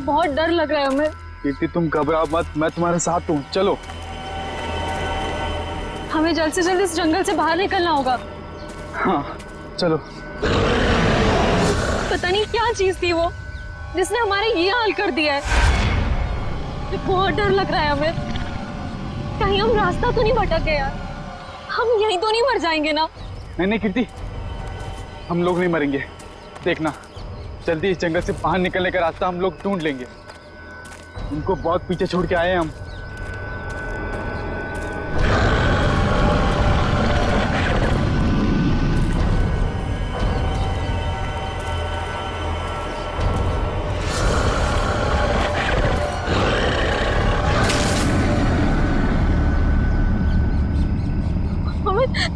बहुत डर लग रहा है अमित। कीर्ति तुम घबराओ मत, मैं तुम्हारे साथ हूँ, चलो। हमें जल्द से जल्द इस जंगल से बाहर निकलना होगा। हाँ चलो। पता नहीं क्या चीज थी वो जिसने हमारा ये हाल कर दिया है। मुझे बहुत डर लग रहा है अमित, कहीं हम रास्ता तो नहीं भटक गए यार। हम यहीं तो नहीं मर जाएंगे ना? नहीं नहीं कीर्ति, हम लोग नहीं मरेंगे। देखना, जल्दी इस जंगल से बाहर निकलने का रास्ता हम लोग ढूंढ लेंगे। उनको बहुत पीछे छोड़ के आए हैं हम।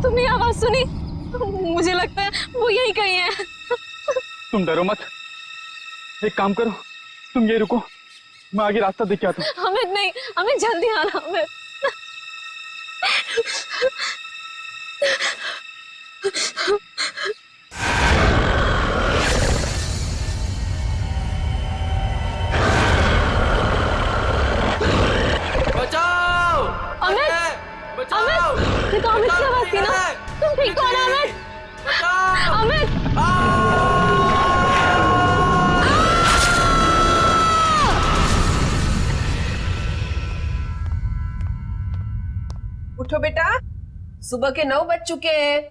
तुमने आवाज सुनी? मुझे लगता है वो यही कहीं है। तुम डरो मत, एक काम करो, तुम ये रुको, मैं आगे रास्ता देख के आता हूँ। अमित नहीं, हमें जल्दी आना अमित। बचाओ! अमित! अमित! ये तो अमित की आवाज थी ना? तुम ठीक हो ना अमित? अमित! उठो बेटा, सुबह के 9 बज चुके हैं,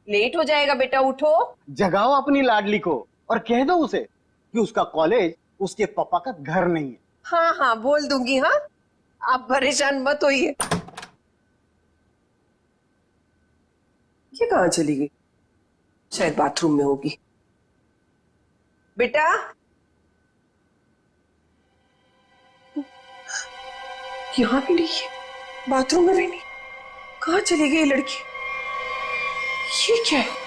लेट हो जाएगा बेटा, उठो। जगाओ अपनी लाडली को और कह दो उसे कि उसका कॉलेज उसके पापा का घर नहीं है। हाँ हाँ बोल दूंगी। हाँ, आप परेशान मत होइए। ये कहाँ चली गई? शायद बाथरूम में होगी। बेटा, यहाँ भी नहीं है, बाथरूम में भी नहीं। कहाँ चली गई लड़की? ये क्या है?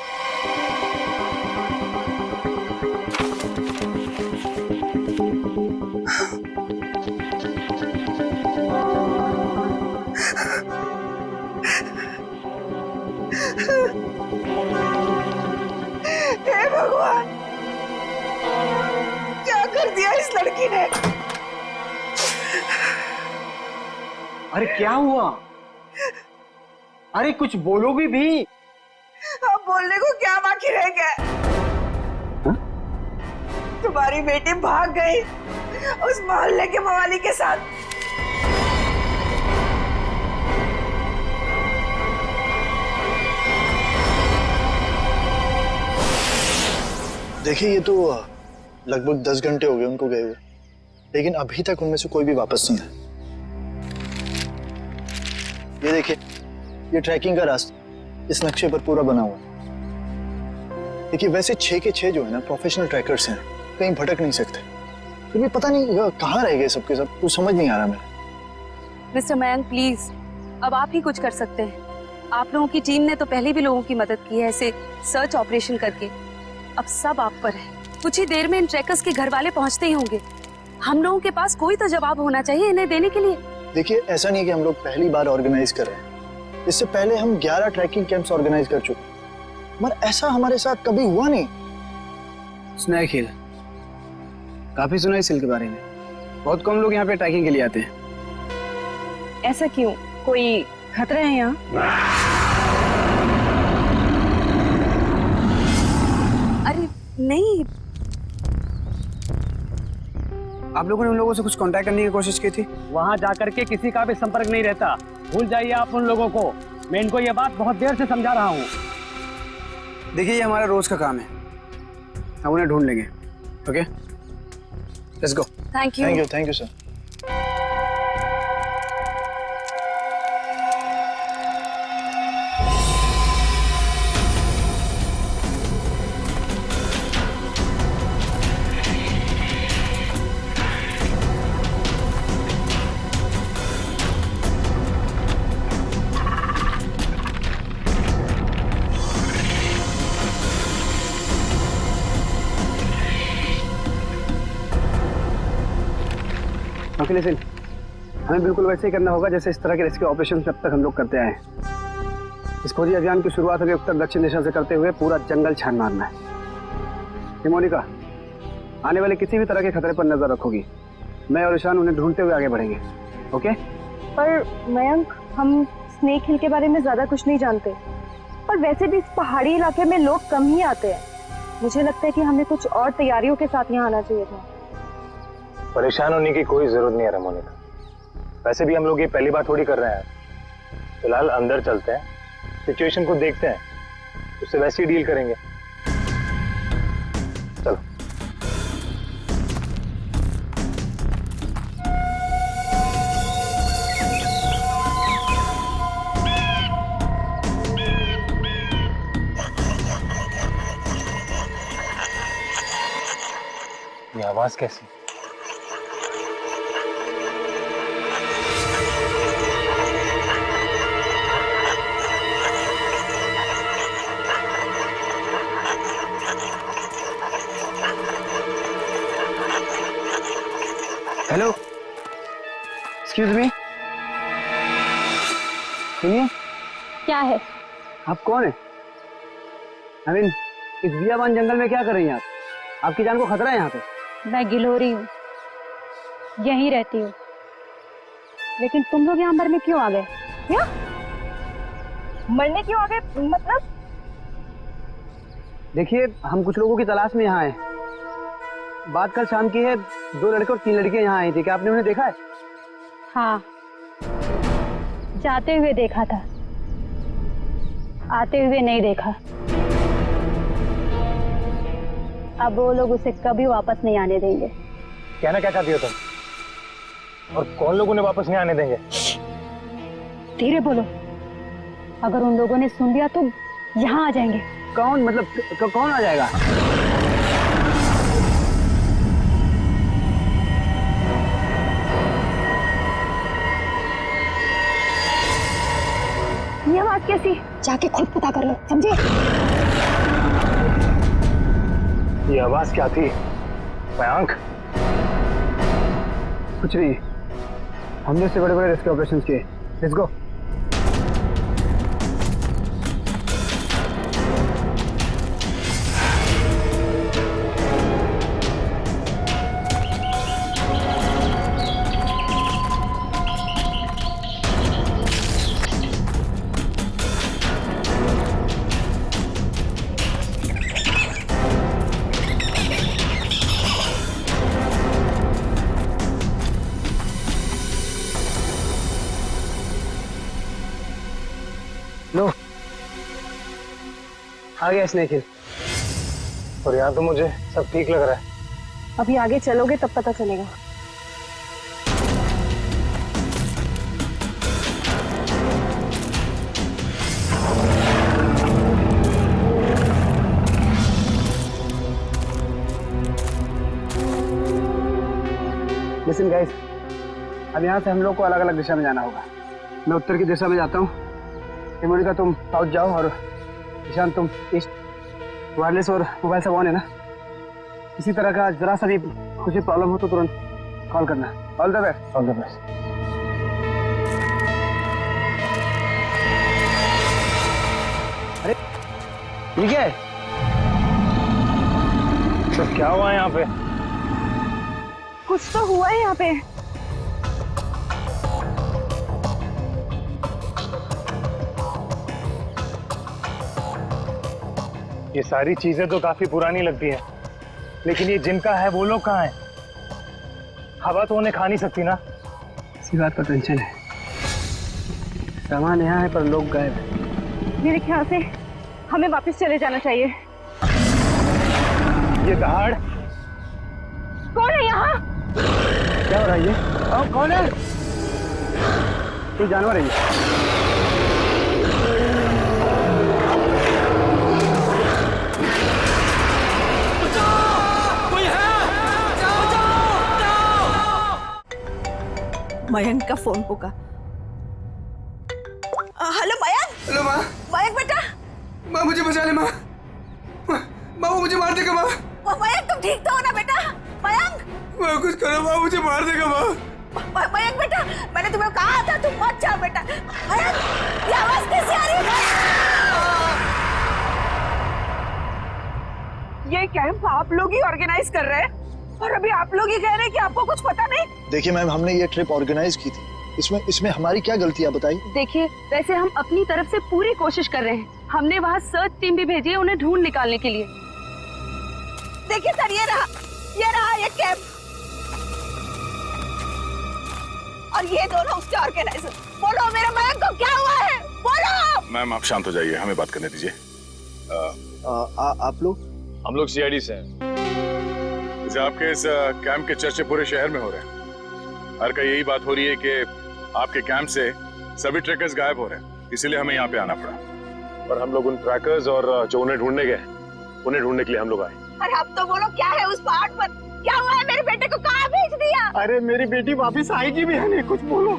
हे भगवान, क्या कर दिया इस लड़की ने? अरे क्या हुआ? अरे कुछ बोलो भी। अब बोलने को क्या बाकी रह गया? तुम्हारी बेटी भाग गई उस मोहल्ले के मवाली के साथ। देखिए, ये तो लगभग 10 घंटे हो गए उनको गए हुए, लेकिन अभी तक उनमें से कोई भी वापस नहीं आया। ये देखिए, ये ट्रैकिंग का रास्ता इस नक्शे पर पूरा बना हुआ है। देखिए, वैसे 6 के 6 जो है ना प्रोफेशनल ट्रैकर्स हैं, कहीं भटक नहीं सकते। फिर भी पता नहीं कहाँ रह गए सबके सब, कुछ समझ नहीं आ रहा मेरा। मिस्टर मयंक प्लीज, अब आप ही कुछ कर सकते हैं। आप लोगों की टीम ने तो पहले भी लोगों की मदद की है ऐसे सर्च ऑपरेशन करके। अब सब आप पर है। कुछ ही देर में इन ट्रैकर्स के घर वाले पहुंचते ही होंगे। हम लोगों के पास कोई तो जवाब होना चाहिए इन्हें देने के लिए। देखिए, ऐसा नहीं कि हम लोग पहली बार ऑर्गेनाइज कर रहे हैं। इससे पहले हम 11 ट्रैकिंग कैंप्स ऑर्गेनाइज कर चुके हैं, मगर ऐसा हमारे साथ कभी हुआ नहीं। सुना है खेल, काफी सुना है इस हिल के बारे में। बहुत कम लोग यहाँ पे ट्रैकिंग के लिए आते हैं। ऐसा क्यों? कोई खतरा है यहाँ? अरे नहीं, आप लोगों ने उन लोगों से कुछ कांटेक्ट करने की कोशिश की थी? वहां जाकर के किसी का भी संपर्क नहीं रहता। भूल जाइए आप उन लोगों को। मैं इनको ये बात बहुत देर से समझा रहा हूँ। देखिए, ये हमारा रोज का काम है, हम उन्हें ढूंढ लेंगे। Okay, let's go. Thank you. Thank you sir. Listen, हमें बिल्कुल वैसे ही करना होगा जैसे इस तरह के रेस्क्यू ऑपरेशन अब तक हम लोग करते आए हैं। इस फौजी अभियान की शुरुआत हमें उत्तर दक्षिण दिशा से करते हुए पूरा जंगल छान मारना है। मोनिका, आने वाले किसी भी तरह के खतरे पर नजर रखोगी। मैं और ईशान उन्हें ढूंढते हुए आगे बढ़ेंगे। ओके? पर मयंक, हम स्नेक हिल के बारे में ज्यादा कुछ नहीं जानते और वैसे भी इस पहाड़ी इलाके में लोग कम ही आते हैं। मुझे लगता है कि हमें कुछ और तैयारियों के साथ यहाँ आना चाहिए था। परेशान होने की कोई जरूरत नहीं है रमोनिका। वैसे भी हम लोग ये पहली बार थोड़ी कर रहे हैं। फिलहाल अंदर चलते हैं, सिचुएशन को देखते हैं, उससे वैसे ही डील करेंगे। चलो। ये आवाज कैसी? हेलो, एक्सक्यूज मी, सुनिए। क्या है? आप कौन है? आई मीन, इस बियाबान जंगल में क्या कर रही हैं आप? आपकी जान को खतरा है यहाँ पे। मैं गिलोरी हूँ, यहीं रहती हूँ। लेकिन तुम लोग यहाँ मरने क्यों आ गए? क्या मरने क्यों आ गए? मतलब देखिए, हम कुछ लोगों की तलाश में यहाँ आए। बात कल शाम की है, 2 लड़के और 3 लड़कियां यहाँ आई थी। क्या आपने उन्हें देखा है? हाँ, जाते हुए देखा था, आते हुए नहीं देखा। अब वो लोग उसे कभी वापस नहीं आने देंगे। कहना क्या चाहती हो तुम? और कौन लोग उन्हें वापस नहीं आने देंगे? धीरे बोलो, अगर उन लोगों ने सुन लिया तो यहाँ आ जाएंगे। कौन? मतलब कौन आ जाएगा? ये आवाज कैसी? जाके खुद पता कर लो, समझे? ये आवाज क्या थी मयंक? कुछ नहीं, हमने इससे बड़े बड़े रेस्क्यू ऑपरेशंस किए। Let's go. लो, आ गया स्नेक हिल। और यहाँ तो मुझे सब ठीक लग रहा है। अभी आगे चलोगे तब पता चलेगा। लिसन गाइस, अब यहाँ से हम लोग को अलग अलग दिशा में जाना होगा। मैं उत्तर की दिशा में जाता हूँ, मोनिका तुम साउथ जाओ और ईशान तुम ईस्ट। वायरलेस और मोबाइल सब ऑन है ना? इसी तरह का जरा सा भी कुछ भी प्रॉब्लम हो तो तुरंत कॉल करना। All the best. All the best. अरे ठीक है, तो क्या हुआ यहाँ पे? कुछ तो हुआ है यहाँ पे। ये सारी चीजें तो काफी पुरानी लगती हैं, लेकिन ये जिनका है वो लोग कहाँ हैं? हवा तो उन्हें खा नहीं सकती ना। इसी बात का टेंशन है। सामान यहाँ है पर लोग गायब हैं। मेरे ख्याल से हमें वापस चले जाना चाहिए। ये दहाड़ कौन है यहाँ? क्या हो रहा है ये? कौन है? कोई जानवर है ये? मयंक का फोन होगा। हेलो मयंक। हेलो माँ। मयंक बेटा। माँ मुझे बचा ले माँ। माँ वो मुझे मार देगा माँ। मयंक तुम ठीक तो हो ना बेटा? मयंक। माँ कुछ करो माँ, मुझे मार देगा माँ। मयंक बेटा, मैंने तुम्हें कहा था तुम मत जाओ बेटा। मयंक, ये आवाज कैसे आ रही है? ये कैंप आप लोग ही ऑर्गेनाइज कर रहे हैं? और अभी आप लोग ही कह रहे हैं कि आपको कुछ पता नहीं। देखिए मैम, हमने ये ट्रिप ऑर्गेनाइज की थी, इसमें हमारी क्या गलती है बताइए। देखिए, वैसे हम अपनी तरफ से पूरी कोशिश कर रहे हैं। हमने वहाँ सर्च टीम भी भेजी है उन्हें ढूंढ निकालने के लिए। देखिए सर, ये रहा ये कैंप और ये दोनों उसके ऑर्गेनाइजर। बोलो मेरे मयंक को क्या हुआ है, बोलो। मैम आप शांत हो जाइए, हमें बात करने दीजिए। आप लोग? हम लोग सीआईडी से हैं। जैसे आपके इस कैंप के चर्चे पूरे शहर में हो रहे हैं। हर का यही बात हो रही है कि आपके कैंप से सभी ट्रैकर्स गायब हो रहे हैं, इसीलिए हमें यहाँ पे आना पड़ा। और हम लोग उन ट्रैकर्स और जो उन्हें ढूंढने गए, उन्हें ढूंढने के लिए हम लोग आए। अरे अब तो बोलो, क्या है उस पहाड़ पर, क्या हुआ है, मेरे बेटे को कहाँ भेज दिया? अरे मेरी बेटी वापस आएगी भी है नहीं, कुछ बोलो।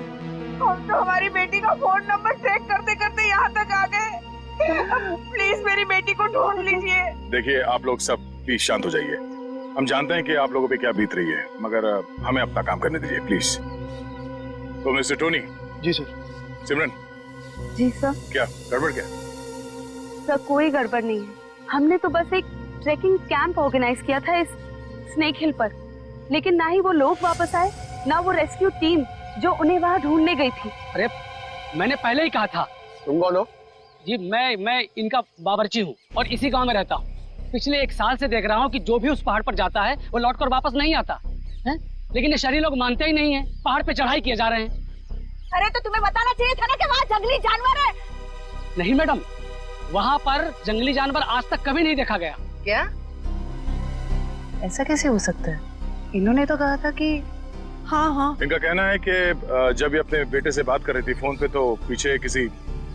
हम तो हमारी बेटी का फोन नंबर ट्रैक करते करते यहाँ तक आ गए। प्लीज मेरी बेटी को ढूंढ लीजिए। देखिए आप लोग सब प्लीज शांत हो जाइए। हम जानते हैं कि आप लोगों पे क्या बीत रही है, मगर हमें अपना काम करने दीजिए प्लीज। तो मिस्टर टोनी। जी सर। सिमरन। जी सर। क्या गड़बड़ क्या? सर कोई गड़बड़ नहीं है। हमने तो बस एक ट्रैकिंग कैंप ऑर्गेनाइज किया था इस स्नेक हिल पर, लेकिन ना ही वो लोग वापस आए, ना वो रेस्क्यू टीम जो उन्हें वहाँ ढूंढने गई थी। अरे मैंने पहले ही कहा था। तुम कौन हो? जी मैं इनका बावर्ची हूँ और इसी गांव में रहता हूँ। पिछले 1 साल से देख रहा हूँ कि जो भी उस पहाड़ पर जाता है वो लौटकर वापस नहीं आता है, लेकिन ये शहरी लोग मानते ही नहीं है, पहाड़ पे चढ़ाई किए जा रहे हैं। अरे तो तुम्हें बताना चाहिए था ना कि वहाँ जंगली जानवर है। नहीं मैडम, वहाँ पर जंगली जानवर आज तक कभी नहीं देखा गया। क्या? ऐसा कैसे हो सकता है? इन्होंने तो कहा था कि हाँ। इनका कहना है कि जब ये अपने बेटे से बात कर रही थी फोन पे, तो पीछे किसी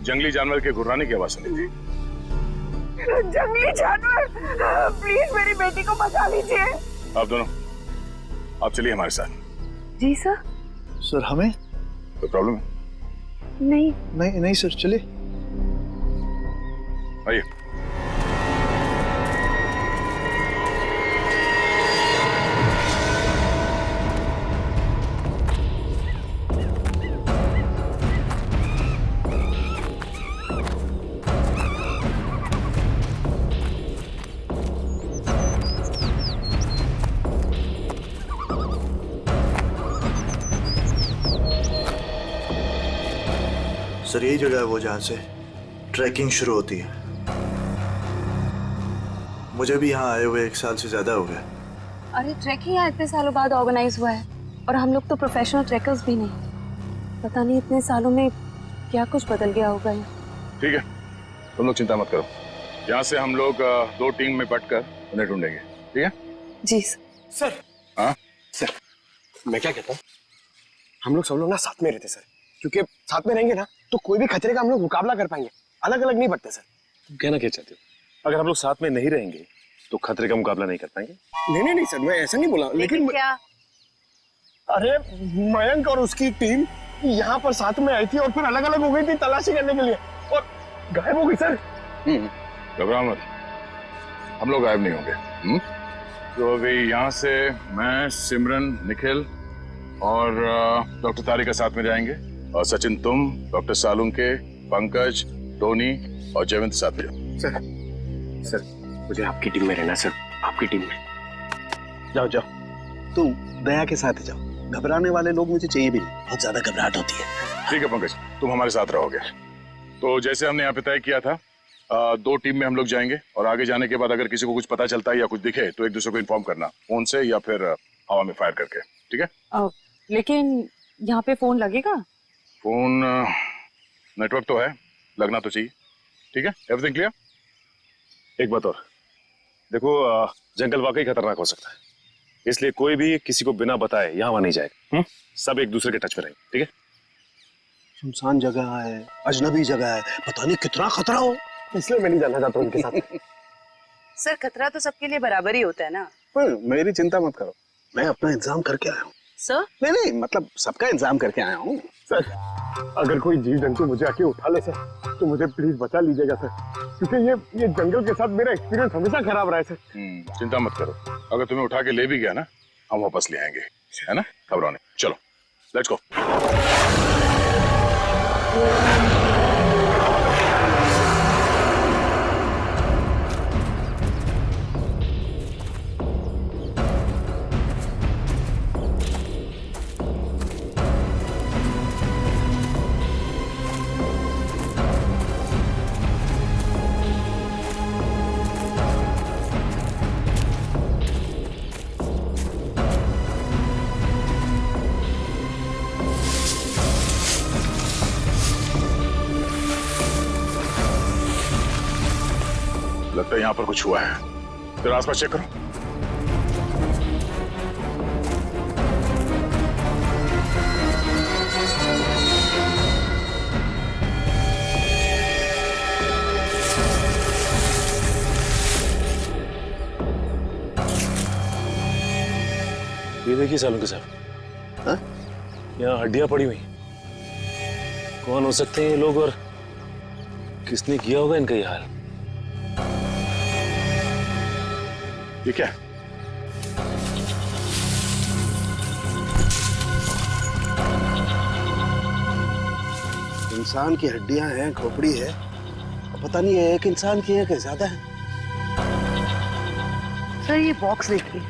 जंगली जानवर के गुर्राने की आवाज सुनी थी। जंगली जानवर, प्लीज मेरी बेटी को बचा लीजिए। आप दोनों आप चलिए हमारे साथ। जी सर। सर हमें कोई प्रॉब्लम है? नहीं सर, चलिए। आइए। सर यही जगह है वो जहाँ से ट्रैकिंग शुरू होती है। मुझे भी यहाँ आए हुए 1 साल से ज्यादा हो गया। अरे ट्रैकिंग यहाँ इतने सालों बाद ऑर्गेनाइज हुआ है और हम लोग तो प्रोफेशनल ट्रैकर्स भी नहीं। पता नहीं इतने सालों में क्या कुछ बदल गया होगा यहाँ। ठीक है, तुम लोग चिंता मत करो। यहाँ से हम लोग 2 टीम में बंटकर उन्हें ढूंढेंगे, ठीक है? जी सर। हाँ सर, मैं क्या कहता हूँ, हम लोग सब लोग ना साथ में रहते सर, क्योंकि साथ में रहेंगे ना तो कोई भी खतरे का हम लोग मुकाबला कर पाएंगे। अलग अलग नहीं बढ़ते सर। तुम कहना क्या चाहते हो? अगर हम लोग साथ में नहीं रहेंगे तो खतरे का मुकाबला नहीं कर पाएंगे। नहीं सर, मैं ऐसा नहीं बोला, लेकिन क्या? अरे मयंक और उसकी टीम यहाँ पर साथ में आई थी और फिर अलग अलग हो गई थी तलाशी करने के लिए और गायब हो गई सर। घबराओ मत, हम लोग गायब नहीं होंगे। तो अभी यहाँ से मैं, सिमरन, निखिल और डॉक्टर तारिका साथ में जाएंगे, और सचिन तुम, डॉक्टर सालुंके, पंकज, टोनी और जयवंत साथ में जाओ। सर मुझे आपकी टीम में रहना सर, आपकी टीम में। जाओ तुम दया के साथ जाओ, घबराने वाले लोग मुझे चाहिए भी नहीं, बहुत ज्यादा घबराहट होती है। ठीक है पंकज, तुम हमारे साथ रहोगे। तो जैसे हमने यहाँ पे तय किया था, 2 टीम में हम लोग जाएंगे और आगे जाने के बाद अगर किसी को कुछ पता चलता है या कुछ दिखे तो एक दूसरे को इन्फॉर्म करना, फोन से या फिर हवा में फायर करके, ठीक है? लेकिन यहाँ पे फोन लगेगा? फोन नेटवर्क तो है, लगना तो चाहिए। ठीक है, एवरीथिंग क्लियर? एक बात और देखो, जंगल वाकई खतरनाक हो सकता है, इसलिए कोई भी किसी को बिना बताए यहाँ वहां नहीं जाएगा। सब एक दूसरे के टच में रहेंगे, ठीक है? सुनसान जगह है, अजनबी जगह है, पता नहीं कितना खतरा हो, इसलिए मैं नहीं जाना चाहता उनके साथ। सर खतरा तो सबके लिए बराबर ही होता है ना। पर मेरी चिंता मत करो, मैं अपना इंतजाम करके आया हूँ। सर? नहीं मतलब सबका इंतजाम करके आया हूँ। सर अगर कोई जीव जंतु मुझे आके उठा ले सर तो मुझे प्लीज बचा लीजिएगा सर, क्योंकि ये जंगल के साथ मेरा एक्सपीरियंस हमेशा खराब रहा है सर। चिंता मत करो, अगर तुम्हें उठा के ले भी गया ना, हम वापस ले आएंगे, है ना? घबराओ नहीं, चलो लेट्स गो। लगता है यहाँ पर कुछ हुआ है। तेरा आसपास चेक करो। ये देखिए सालुंके साहब, हाँ? यहाँ हड्डियां पड़ी हुई। कौन हो सकते हैं ये लोग और किसने किया होगा इनका ये हाल? ये क्या? इंसान की हड्डियां हैं, खोपड़ी है, पता नहीं है एक इंसान की है कि ज्यादा है। सर ये बॉक्स देखिए,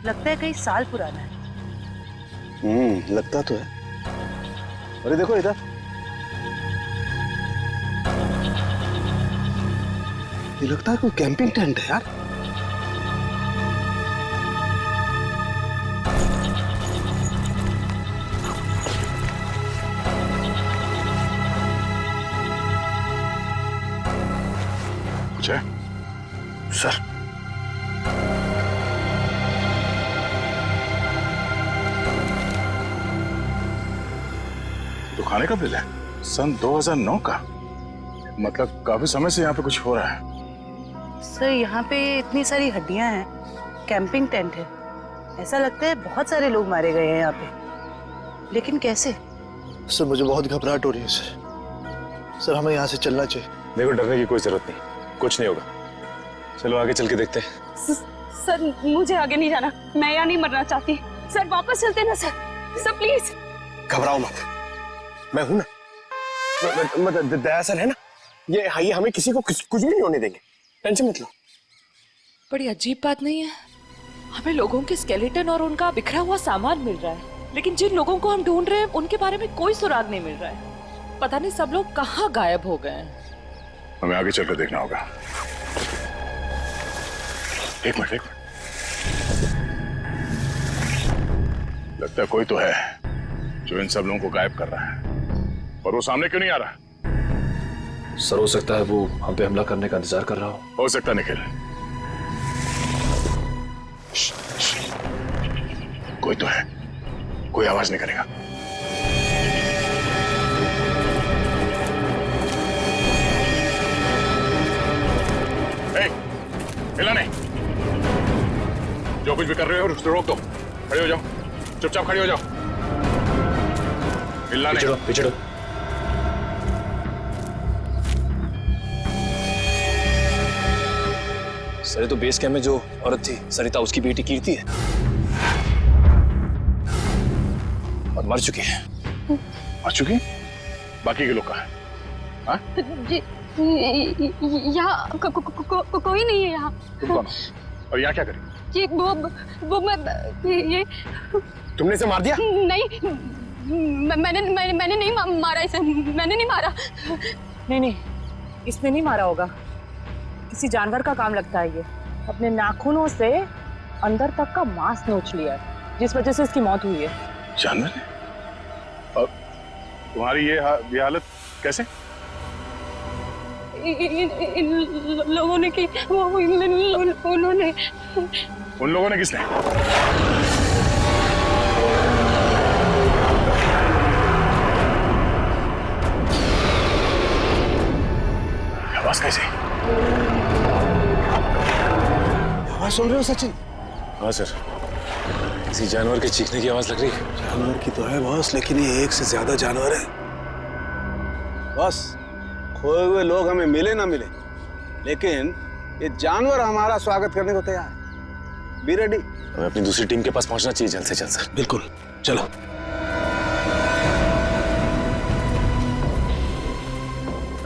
लगता है कई साल पुराना है। लगता तो है। अरे देखो इधर, ये लगता है कोई कैंपिंग टेंट है यार। कुछ है? सर तो खाने का बिल है सन 2009 का। मतलब काफी समय से यहाँ पे कुछ हो रहा है। सर यहाँ पे इतनी सारी हड्डियां हैं, कैंपिंग टेंट है। ऐसा लगता है बहुत सारे लोग मारे गए हैं यहाँ पे, लेकिन कैसे? सर मुझे बहुत घबराहट हो रही है सर। सर हमें यहाँ से चलना चाहिए। देखो डरने की कोई जरूरत नहीं, कुछ नहीं होगा। चलो आगे चल के देखते हैं। सर मुझे आगे नहीं जाना, मैं यहाँ नहीं मरना चाहती। सर वापस चलते ना सर, सर प्लीज। घबराओ मत, मैं हूं ना। मतलब दया सर है ना, ये हमें किसी को कुछ भी नहीं होने देंगे, टेंशन मत लो। बड़ी अजीब बात नहीं है, हमें लोगों के स्केलेटन और उनका बिखरा हुआ सामान मिल रहा है, लेकिन जिन लोगों को हम ढूंढ रहे हैं उनके बारे में कोई सुराग नहीं मिल रहा है। पता नहीं सब लोग कहाँ गायब हो गए हैं। हमें आगे चलकर देखना होगा। एक मिनट। लगता है कोई तो है जो इन सब लोगों को गायब कर रहा है, और वो सामने क्यों नहीं आ रहा? सर हो सकता है वो हम पे हमला करने का इंतजार कर रहा हो सकता है निखिल। कोई तो है, कोई आवाज नहीं करेगा। हिला नहीं। जो कुछ भी कर रहे हो उसको रोक दो। खड़े हो जाओ, चुपचाप खड़े हो जाओ। हिलना नहीं। पिछड़ो। सर ये तो बेस कैंप में जो औरत थी सरिता, उसकी बेटी कीर्ति है और मर चुकी है। मर चुकी? बाकी के लोग कहाँ हैं? हाँ? जी यहाँ कोई नहीं है यहाँ। तुम कौन हो? और यहाँ क्या करी? जी वो मैं ये तुमने इसे मार दिया? नहीं, मैंने नहीं मारा इसे, मैंने नहीं मारा। नहीं, इसने नहीं मारा होगा, किसी जानवर का काम लगता है। ये अपने नाखूनों से अंदर तक का मांस नोच लिया है, जिस वजह से इसकी मौत हुई है। जानवर ने? और तुम्हारी ये हालत कैसे? इन लोगों ने की। उन्होंने। उन लोगों ने किसने? आवाज कैसे? आवाज सुन रहे हो सचिन? हाँ सर, किसी जानवर के चीखने की आवाज लग रही है। जानवर की तो है बॉस, लेकिन ये एक से ज्यादा जानवर है। बॉस, खोए हुए लोग हमें मिले ना मिले, लेकिन ये जानवर हमारा स्वागत करने को तैयार है। Be ready. हमें अपनी दूसरी टीम के पास पहुंचना चाहिए जल्द से जल्द सर। बिल्कुल, चलो।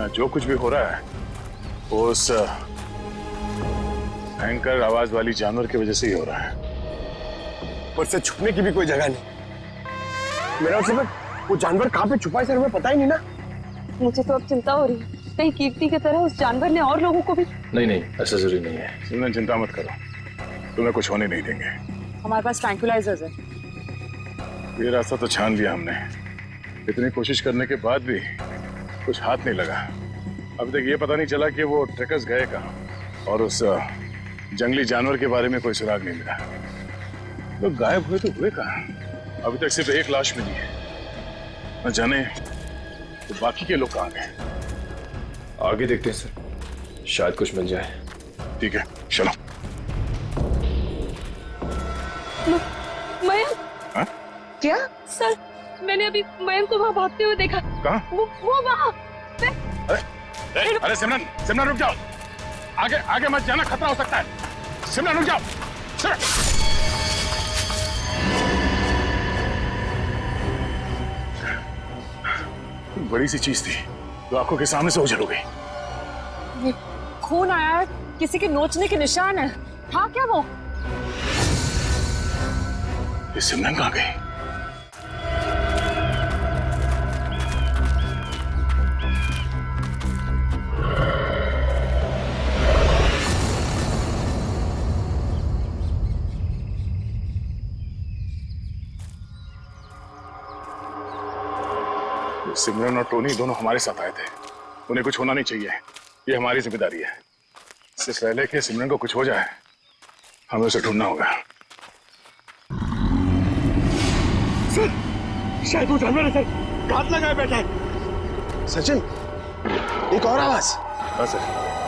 जो कुछ भी हो रहा है वो उस भयंकर आवाज वाली जानवर की वजह से ही हो रहा है। पर से छुपने की भी कोई जगह नहीं। मेरा मतलब वो जानवर कहाँ पे छुपा है सर, हमें पता ही नहीं ना। मुझे तो अब चिंता हो रही है, कहीं कीर्ति की तरह उस जानवर ने और लोगों को भी। नहीं, ऐसा जरूरी नहीं है। तुमने चिंता मत करो, तुम्हें कुछ होने नहीं देंगे। हमारे पास ट्रैंक्विलाइजर्स है। ये रास्ता तो छान लिया हमने, इतनी कोशिश करने के बाद भी कुछ हाथ नहीं लगा। अभी तक ये पता नहीं चला कि वो ट्रैकर्स गए कहाँ और उस जंगली जानवर के बारे में कोई सुराग नहीं मिला। लोग गायब हुए तो हुए कहाँ? अभी तक सिर्फ एक लाश मिली है, न जाने तो बाकी के लोग कहाँ गए। आगे देखते हैं सर, शायद कुछ मिल जाए। ठीक है, चलो। मयंक। हाँ? क्या? सर, मैंने अभी मयंक को वहाँ भागते हुए देखा। कहाँ? वो वहाँ। अरे सिमरन, सिमरन रुक जाओ। आगे आगे मत जाना, खतरा हो सकता है। सिमरन रुक जाओ। बड़ी सी चीज थी जो आंखों के सामने से ओझल हो गई। खून आया है, किसी के नोचने के निशान है। था क्या वो? ये सिमरन कहाँ गई? सिमरन और टोनी दोनों हमारे साथ आए थे। उन्हें कुछ होना नहीं चाहिए, ये हमारी जिम्मेदारी है। इससे पहले कि सिमरन को कुछ हो जाए, हमें उसे ढूंढना होगा। सर, शायद वो जानवर है सर, घात लगाए बैठा है। सचिन, एक और आवाज। हाँ सर,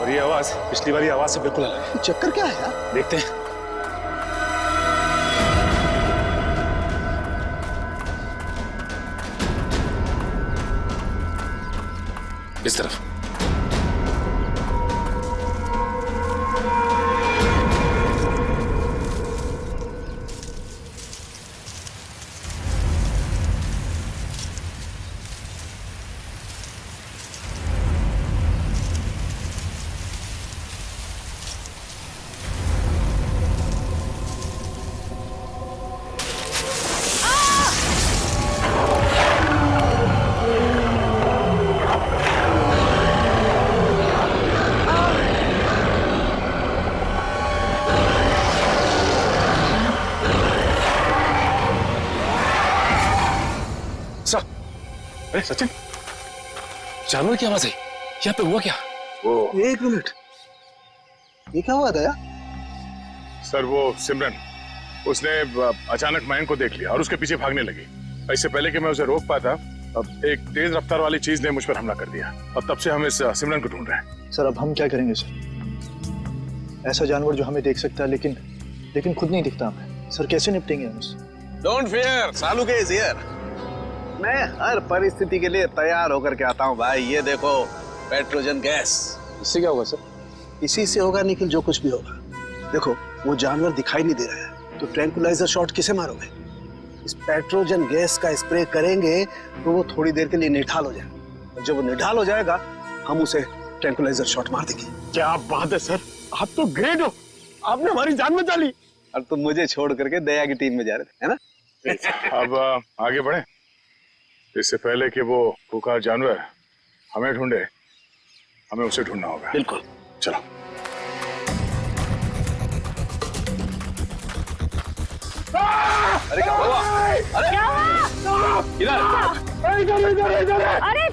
और ये आवाज पिछली वाली आवाज से बिल्कुल अलग है। चक्कर क्या है यार? देखते हैं। इस तरफ। अरे सचिन, जानवर की आवाज है। यहाँ पे हुआ क्या? वो एक मिनट, ये क्या हुआ था यार? सर, वो सिमरन, उसने अचानक मयंक को देख लिया और उसके पीछे भागने लगी। इससे पहले कि मैं उसे रोक पाता, अब एक तेज रफ्तार वाली चीज ने मुझ पर हमला कर दिया और तब से हम इस सिमरन को ढूंढ रहे हैं। सर, अब हम क्या करेंगे सर? ऐसा जानवर जो हमें देख सकता है लेकिन खुद नहीं दिखता हमें। सर, कैसे निपटेंगे हम उससे? डोंट फियर, सालू के इज हियर। मैं हर परिस्थिति के लिए तैयार होकर के आता हूँ भाई। ये देखो, पेट्रोजन गैस। इससे क्या होगा सर? इसी से होगा निखिल, जो कुछ भी होगा। देखो, वो जानवर दिखाई नहीं दे रहा है, तो ट्रैंकुलाइजर शॉट किसे मारोगे? इस पेट्रोजन गैस का स्प्रे करेंगे तो वो थोड़ी देर के लिए निढाल हो जाएगा, और जब वो निढाल हो जाएगा हम उसे ट्रैंकुलाइजर शॉट मार देंगे। क्या बात है सर, आप तो ग्रेट हो, आपने हमारी जान बचा ली। और तुम मुझे छोड़ करके दया की टीम में जा रहे थे, है ना? अब आगे बढ़े, इससे पहले कि वो भूखा जानवर हमें ढूंढे, हमें उसे ढूंढना होगा। बिल्कुल, चलो। अरे क्या हुआ? अरे क्या हुआ? इधर। अरे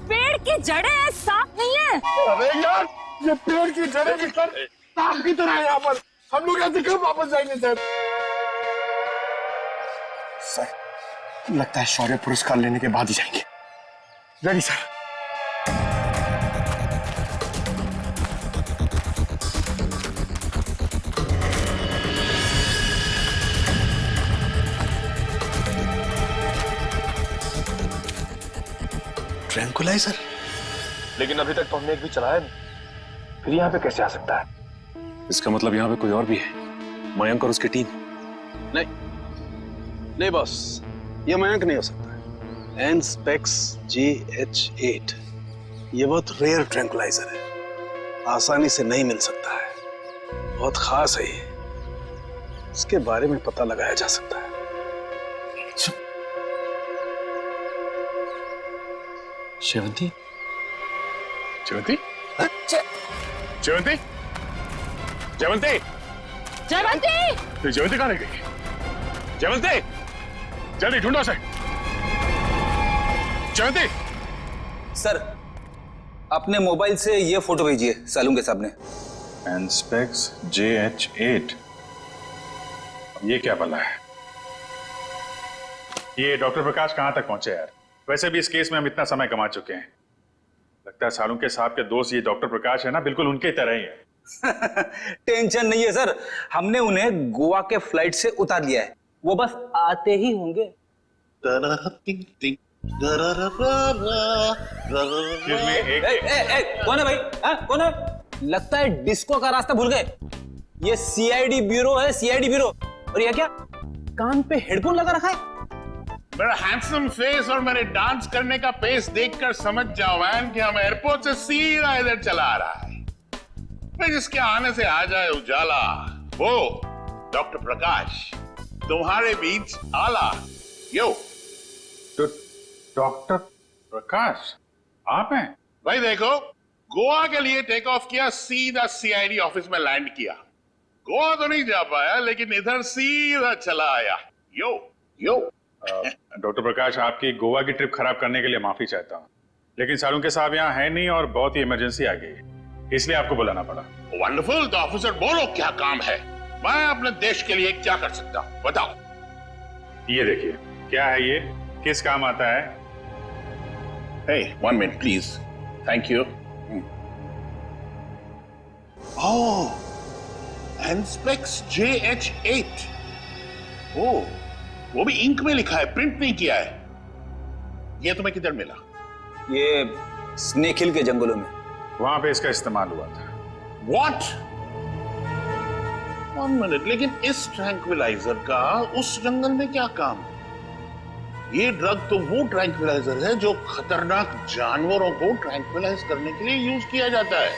पेड़ की जड़ें हैं, सांप नहीं है। अरे यार, ये पेड़ की जड़ें भी सर सांप की तरह है यहाँ पर। हम लोग यहाँ से कब वापस जाएंगे सर? सर, लगता है शौर्य पुरस्कार लेने के बाद ही जाएंगे। Ready sir. ट्रैंकुलाइजर? लेकिन अभी तक तो हमने एक भी चलाया नहीं, फिर यहाँ पे कैसे आ सकता है? इसका मतलब यहाँ पे कोई और भी है, मयंक और उसकी टीम। नहीं बॉस, ये मयंक नहीं हो सकता। एनस्पेक्स GH8 ये बहुत रेयर ट्रैंकुलाइजर है, आसानी से नहीं मिल सकता है, बहुत खास है ये। इसके बारे में पता लगाया जा सकता है। शेवंती? जयवंती? जयवंती? जयवंती? जयवंती! तो जयवंती कहाँ रह गई? जयवंती! जल्दी ढूंढो उसे। जयवंती! सर, अपने मोबाइल से ये फोटो भेजिए सालुंके साहब ने। एनस्पेक्स JH8, ये क्या भला है? ये डॉक्टर प्रकाश कहाँ तक पहुंचे यार? वैसे भी इस केस में हम इतना समय कमा चुके हैं। लगता है सालुंके साहब के दोस्त ये डॉक्टर प्रकाश है ना, बिल्कुल उनके तरह ही है। टेंशन नहीं है सर, हमने उन्हें गोवा के फ्लाइट से उतार लिया है, वो बस आते ही होंगे। कौन है भाई? कौन है? लगता है डिस्को का रास्ता भूल गए। ये CID ब्यूरो है, CID ब्यूरो। और ये क्या कान पे हेडफोन लगा रखा है? मेरा हैंडसम फेस और मेरे डांस करने का पेस देखकर समझ जाओ मैन कि हम एयरपोर्ट से सीधा इधर चला आ रहा है। फिर जिसके आने से आ जाए उजाला, वो डॉक्टर प्रकाश तुम्हारे बीच आला। यो तो डॉक्टर प्रकाश आप हैं? भाई देखो, गोवा के लिए टेक ऑफ किया, सीधा CID ऑफिस में लैंड किया। गोवा तो नहीं जा पाया, लेकिन इधर सीधा चला आया। यो यो डॉक्टर प्रकाश, आपकी गोवा की ट्रिप खराब करने के लिए माफी चाहता हूँ, लेकिन सालुंके साहब यहाँ है नहीं और बहुत ही इमरजेंसी आ गई, इसलिए आपको बुलाना पड़ा। वंडरफुल, तो ऑफिसर बोलो क्या काम है? मैं अपने देश के लिए क्या कर सकता हूँ, बताओ। ये देखिए, क्या है ये, किस काम आता है? Hey, 1 minute please. Thank you. Oh, Anspex JH8. Oh, वो भी इंक में लिखा है, प्रिंट नहीं किया है। ये तुम्हें किधर मिला? ये स्नेक हिल के जंगलों में, वहां पे इसका इस्तेमाल हुआ था। What? 1 minute, लेकिन इस ट्रैंक्विलाइजर का उस जंगल में क्या काम? ये ड्रग तो वो ट्रैंक्विलाइजर है जो खतरनाक जानवरों को ट्रैंक्विलाइज करने के लिए यूज किया जाता है।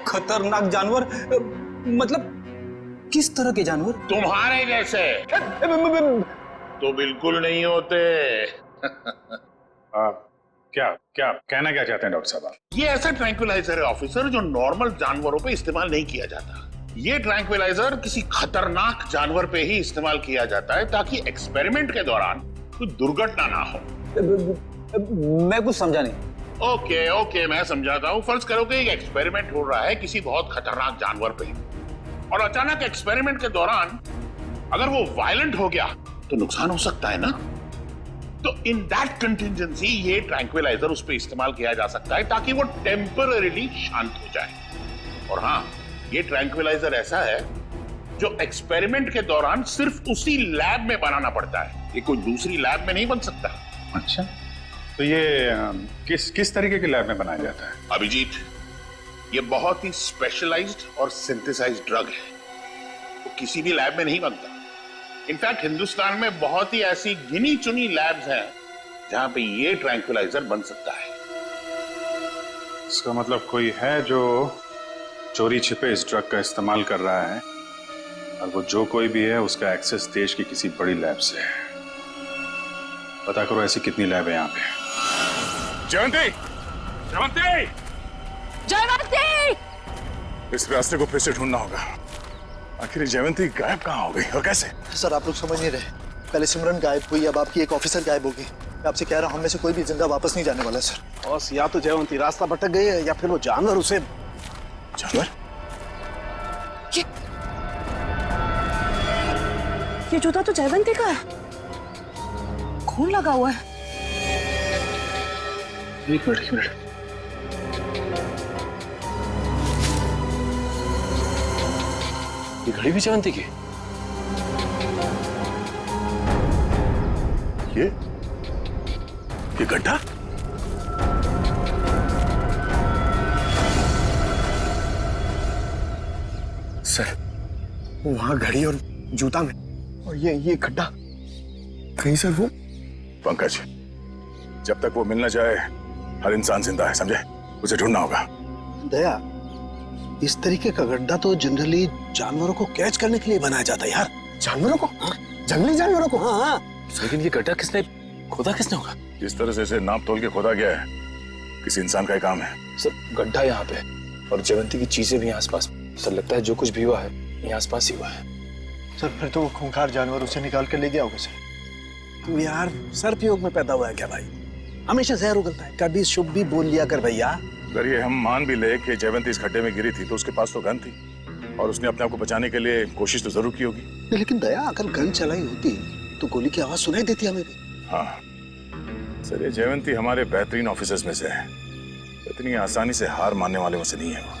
खतरनाक जानवर मतलब किस तरह के जानवर? तुम्हारे जैसे तो बिल्कुल नहीं होते। क्या क्या कहना क्या चाहते हैं डॉक्टर साहब? ये ऐसा ट्रैंक्विलाइजर है ऑफिसर जो नॉर्मल जानवरों पे इस्तेमाल नहीं किया जाता। ये ट्रैंक्विलाइजर किसी खतरनाक जानवर पे ही इस्तेमाल किया जाता है ताकि एक्सपेरिमेंट के दौरान कोई दुर्घटना ना हो। मैं कुछ समझा नहीं। ओके, मैं समझाता हूँ। फर्ज करो कि एक एक्सपेरिमेंट हो रहा है किसी बहुत खतरनाक जानवर पे, और अचानक एक्सपेरिमेंट के दौरान अगर वो वायलेंट हो गया तो नुकसान हो सकता है ना। तो इन दैट कंटिंजेंसी ये ट्रैंक्विलाइजर उस पे इस्तेमाल किया जा सकता है ताकि वो टेम्पररीली शांत हो जाए। और हाँ, ये ट्रैंक्विलाइजर ऐसा है जो एक्सपेरिमेंट के दौरान सिर्फ उसी लैब में बनाना पड़ता है, ये कोई दूसरी लैब में नहीं बन सकता। अच्छा, तो ये किस तरीके के लैब में बनाया जाता है? अभिजीत, ये बहुत ही स्पेशलाइज्ड और सिंथेसाइज्ड ड्रग है, वो किसी भी लैब में नहीं बनता। इनफैक्ट हिंदुस्तान में बहुत ही ऐसी गिनी चुनी लैब्स हैं जहां पे ये ट्रैंक्विलाइजर बन सकता है। इसका मतलब कोई है जो चोरी छिपे इस ड्रग का इस्तेमाल कर रहा है, और वो जो कोई भी है उसका एक्सेस देश की किसी बड़ी लैब से है। पता करो ऐसी कितनी लैब है यहाँ पे। जयंती! जयंती! जयवंती! इस रास्ते को फिर से ढूंढना होगा। आखिर जयवंती गायब कहाँ हो गई और कैसे? सर, आप लोग समझ नहीं रहे। पहले सिमरन गायब हुई, अब आपकी एक ऑफिसर गायब होगी। मैं आपसे कह रहा हूँ, हम में से कोई भी जिंदा वापस नहीं जाने वाला सर। बॉस, या तो जयवंती रास्ता भटक गई है या फिर वो जानवर उसे। जानवर? ये जूता तो जयवंती का है, खून लगा हुआ है। एक मिनट। ये घड़ी भी जयवंती की? ये गड्ढा? सर, वहां घड़ी और जूता में, और ये गड्ढा कहीं सर वो। पंकज, जब तक वो मिल न जाए हर इंसान जिंदा है, समझे? उसे ढूंढना होगा। दया, इस तरीके का गड्ढा तो जनरली जानवरों को कैच करने के लिए बनाया जाता है यार। जानवरों को? जंगली जानवरों को? हाँ। लेकिन ये गड्ढा किसने खोदा होगा? जिस तरह से इसे नाप तोल के खोदा गया है, किसी इंसान का ही काम है। सर, गड्ढा यहाँ पे और जयवंती की चीजें भी आसपास। सर, लगता है जो कुछ भी हुआ है यहाँ आसपास ही हुआ है। सर, फिर तो वो खूंखार जानवर उसे निकाल कर ले गया होगा सर। तू यार सर्पयोग में पैदा हुआ है क्या भाई? हमेशा जहर उगलता है, कभी शुभ भी बोल लिया कर भैया। अगर ये हम मान भी ले कि जयवंती इस खड्डे में गिरी थी तो उसके पास तो गन थी और उसने अपने आप को बचाने के लिए कोशिश तो जरूर की होगी। लेकिन दया, अगर गन चलाई होती तो गोली की आवाज सुनाई देती हमें भी। हाँ सर, ये जयवंती हमारे बेहतरीन ऑफिसर्स में से है, इतनी आसानी से हार मानने वाले में से नहीं है वो।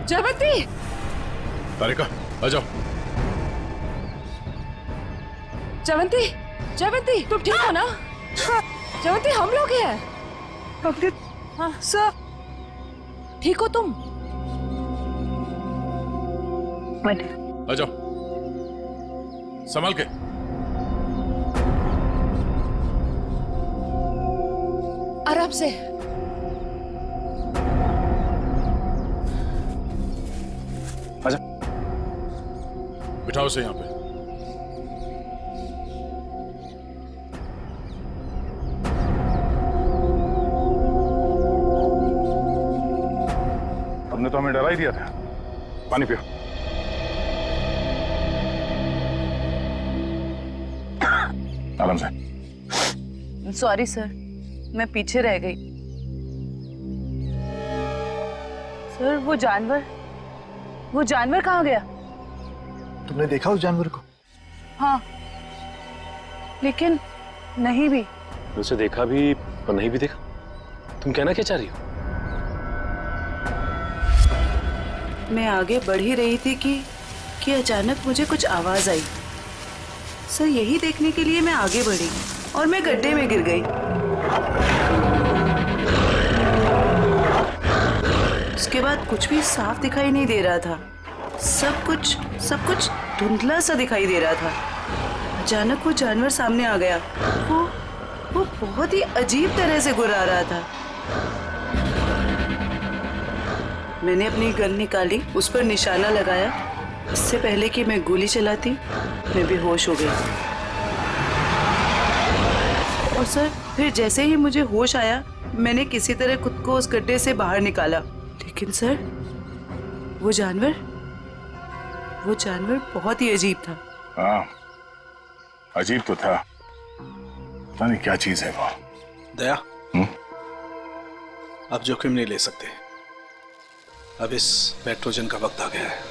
जयवंती, तारिका आ जाओ। जयवंती, जयवंती तुम ठीक हो ना? जयवंती हम लोग हैं। डॉक्टर हाँ सर, ठीक हो तुम? आ जाओ, संभाल के। आराम से। आजा, बिठाओ उसे यहाँ पे। हमने तो हमें डरा ही दिया था। पानी पियो। आराम से। सॉरी सर, मैं पीछे रह गई। सर वो जानवर कहाँ गया? तुमने देखा उस जानवर को? हाँ, लेकिन नहीं भी। उसे देखा भी और नहीं भी देखा। तुम कहना क्या चाह रही हो? मैं आगे बढ़ ही रही थी कि अचानक मुझे कुछ आवाज आई। सर यही देखने के लिए मैं आगे बढ़ी और मैं गड्ढे में गिर गई। उसके बाद कुछ भी साफ दिखाई नहीं दे रहा था। सब कुछ धुंधला सा दिखाई दे रहा था। अचानक वो जानवर सामने आ गया। वो बहुत ही अजीब तरह से गुर्रा रहा था। मैंने अपनी गन निकाली, उस पर निशाना लगाया। इससे पहले कि मैं गोली चलाती, मैं बेहोश हो गई। और सर फिर जैसे ही मुझे होश आया, मैंने किसी तरह खुद को उस गड्ढे से बाहर निकाला। लेकिन सर वो जानवर बहुत ही अजीब था। हाँ, अजीब तो था। पता नहीं क्या चीज है वो। दया, अब जोखिम नहीं ले सकते। अब इस पेट्रोजन का वक्त आ गया है।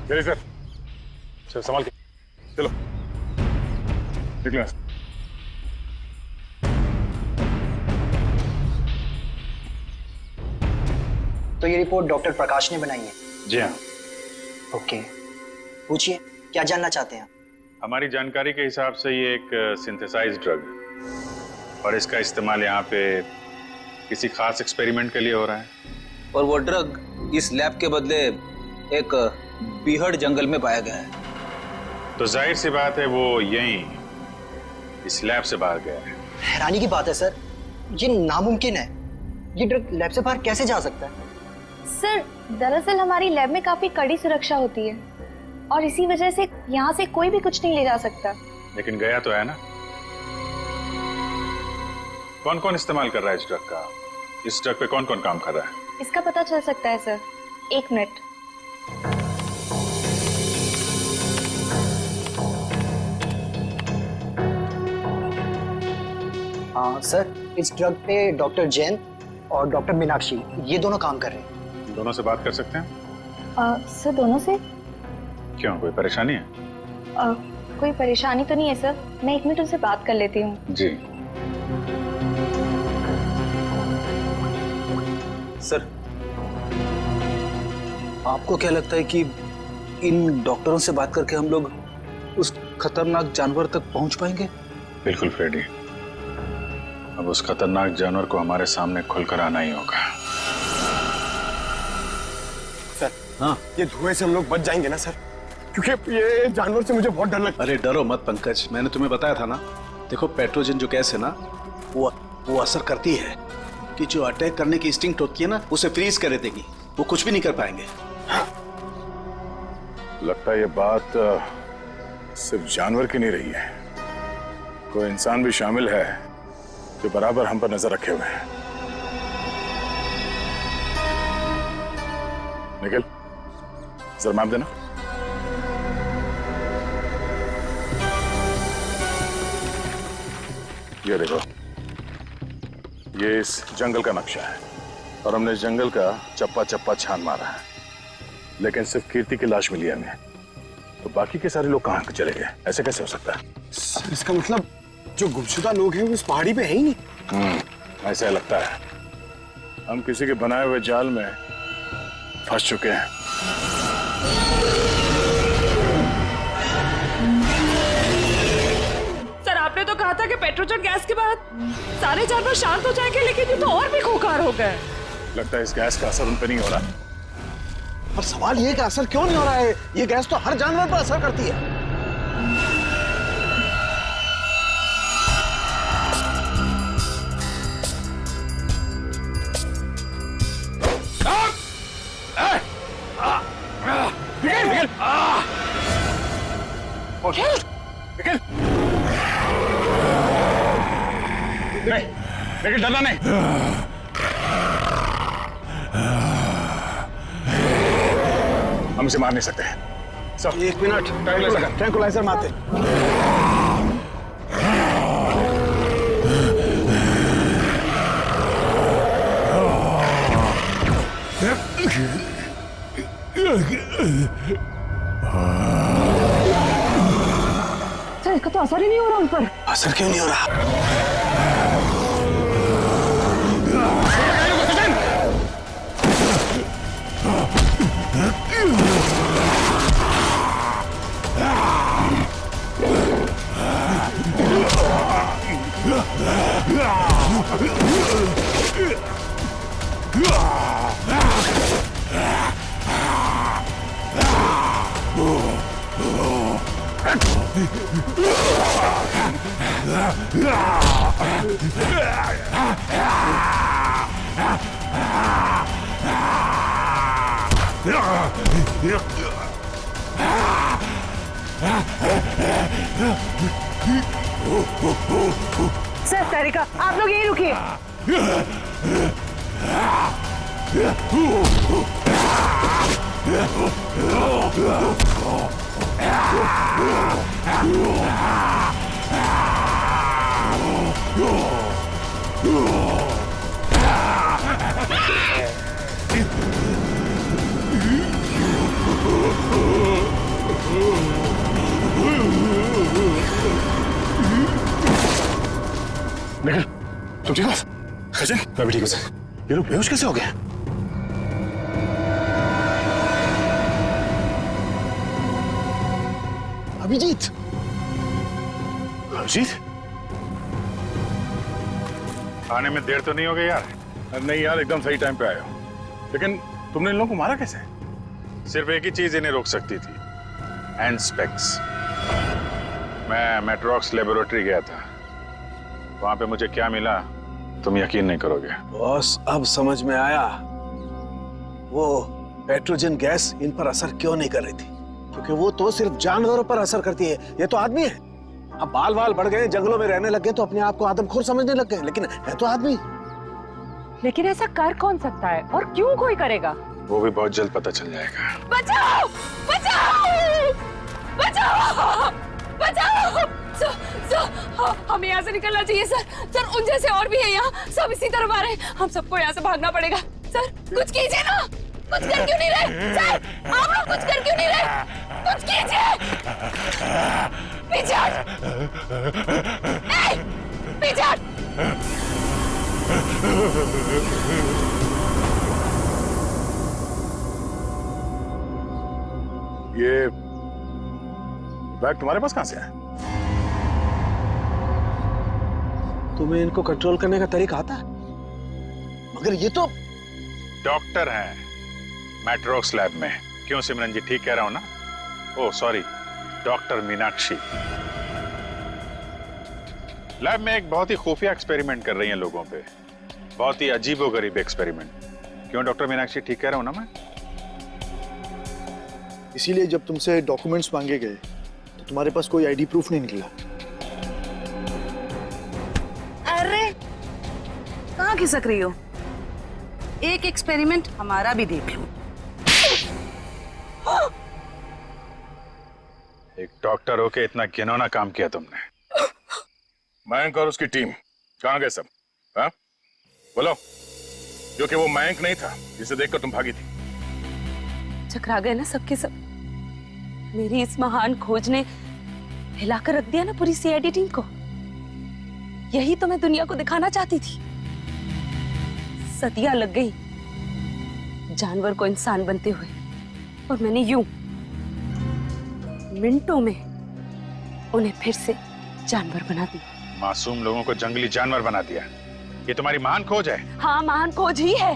चलिए सर, चल संभाल के चलो, निकलो। तो ये रिपोर्ट डॉक्टर प्रकाश ने बनाई है? जी हाँ। ओके, पूछिए क्या जानना चाहते हैं? हमारी जानकारी के हिसाब से ये एक सिंथेसाइज्ड ड्रग है और इसका इस्तेमाल यहाँ पे किसी खास एक्सपेरिमेंट के लिए हो रहा है। और वो ड्रग इस लैब के बदले एक बीहड़ जंगल में पाया गया है। तो जाहिर सी बात है वो यहीं इस लैब से बाहर गया है। हैरानी की बात है सर, ये नामुमकिन है। ये ड्रग लैब से बाहर कैसे जा सकता है? सर दरअसल हमारी लैब में काफी कड़ी सुरक्षा होती है और इसी वजह से यहाँ से कोई भी कुछ नहीं ले जा सकता। लेकिन गया तो है ना। कौन कौन इस्तेमाल कर रहा है इस ड्रग का? इस ड्रग पे कौन कौन काम कर रहा है? इसका पता चल सकता है सर। 1 मिनट। हाँ सर, इस ड्रग पे डॉक्टर जैन और डॉक्टर मीनाक्षी ये दोनों काम कर रहे हैं। दोनों से बात कर सकते हैं? सर दोनों से? क्यों, कोई परेशानी है? कोई परेशानी तो नहीं है सर, मैं 1 मिनट उनसे बात कर लेती हूँ। जी सर, आपको क्या लगता है कि इन डॉक्टरों से बात करके हम लोग उस खतरनाक जानवर तक पहुंच पाएंगे? बिल्कुल फ्रेडी, अब उस खतरनाक जानवर को हमारे सामने खुलकर आना ही होगा। सर, हाँ, ये धुएं से हम लोग बच जाएंगे ना सर? क्योंकि ये जानवर से मुझे बहुत डर लगता है। अरे डरो मत पंकज, मैंने तुम्हें बताया था ना। देखो पेट्रोजन जो गैस है ना, वो असर करती है कि जो अटैक करने की इंस्टिंक्ट होती है ना, उसे फ्रीज कर देगी। वो कुछ भी नहीं कर पाएंगे। लगता है ये बात सिर्फ जानवर की नहीं रही है, कोई इंसान भी शामिल है जो बराबर हम पर नजर रखे हुए हैं। निखिल, जरा मैप देना। ये देखो, ये इस जंगल का नक्शा है और हमने इस जंगल का चप्पा चप्पा छान मारा है, लेकिन सिर्फ कीर्ति की लाश मिली है हमें। तो बाकी के सारे लोग कहाँ चले गए? ऐसे कैसे हो सकता है? सर, इसका मतलब जो गुमशुदा लोग हैं वो इस पहाड़ी पे है ही नहीं। ऐसा लगता है हम किसी के बनाए हुए जाल में फंस चुके हैं। सर, आपने तो कहा था कि पेट्रोजन गैस के बाद सारे जानवर शांत हो जाएंगे, लेकिन ये तो और भी खूंखार हो गए। लगता है इस गैस का असर उन पर नहीं हो रहा। पर सवाल ये कि असर क्यों नहीं हो रहा है? ये गैस तो हर जानवर पर असर करती है। लेकिन डरना नहीं। हम इसे मार नहीं सकते। सब 1 मिनट, ट्रैंकुलाइजर मारते। सर, इसका तो असर ही नहीं हो रहा उन पर। असर क्यों नहीं हो रहा? सर, तारिका, आप लोग यहीं रुकिए। निखिल, तुम ठीक हो? सचिन, मैं भी ठीक हूँ सर। ये लोग बेहोश कैसे हो गए? अभिजीत, अभिजीत, आने में देर तो नहीं हो गई यार? नहीं यार, एकदम सही टाइम पे आए हो। लेकिन तुमने इन लोगों को मारा कैसे? सिर्फ एक ही चीज इन्हें रोक सकती थी, हैंड स्पेक्स। मैं मेट्रोक्स लेबोरेटरी गया था, वहां पे मुझे क्या मिला तुम यकीन नहीं करोगे। बॉस, अब समझ में आया वो पेट्रोजन गैस इन पर असर क्यों नहीं कर रही थी। क्योंकि वो तो सिर्फ जानवरों पर असर करती है, ये तो आदमी है। अब बाल बाल बढ़ गए, जंगलों में रहने लग गए तो अपने आप को आदमखोर समझने लग गए, लेकिन है तो आदमी। लेकिन ऐसा कर कौन सकता है और क्यों कोई करेगा? वो भी बहुत जल्द पता चल जाएगा। बचाओ! बचाओ! बचाओ! बचाओ! हमें यहाँ से निकलना चाहिए सर। सर, उन जैसे और भी है यहाँ, सब इसी तरफ आ रहे हैं। हम सबको यहाँ से भागना पड़ेगा। सर, कुछ कीजिए ना। कुछ कर क्यों नहीं रहे? सर, आप लोग कुछ कर क्यों नहीं रहे? कुछ कीजिए। पीछे हट। पीछे हट। ये बैग तुम्हारे पास कहां से है? तुम्हें इनको कंट्रोल करने का तरीका आता है? मगर ये तो डॉक्टर हैं मैट्रोक्स लैब में। क्यों सिमरन जी, ठीक कह रहा हूं ना? Oh sorry, doctor Meenakshi. Lab में एक बहुत ही खुफिया एक्सपेरिमेंट कर रही हैं लोगों पे, बहुत ही अजीबोगरीब एक्सपेरिमेंट। क्यों डॉक्टर मीनाक्षी, ठीक कह रहा हूं ना मैं? इसीलिए जब तुमसे डॉक्यूमेंट्स मांगे गए तो तुम्हारे पास कोई आईडी प्रूफ नहीं निकला। अरे कहाँ खिसक रही हो? एक एक्सपेरिमेंट हमारा भी देख लो। एक डॉक्टर होके इतना घिनौना काम किया तुमने। मयंक और उसकी टीम कहाँ गए सब? हाँ बोलो, क्योंकि वो मयंक नहीं था जिसे देखकर तुम भागी थी। चकरा गए ना सबके सब। मेरी इस महान खोज ने हिलाकर रख दिया ना पूरी सीआईडी टीम को। यही तो मैं दुनिया को दिखाना चाहती थी। सदियां लग गई जानवर को इंसान बनते हुए, और मैंने यूं मिनटों में उन्हें फिर से जानवर बना दिया। मासूम लोगों को जंगली जानवर बना दिया। ये तुम्हारी महान खोज है? हाँ, महान खोज ही है।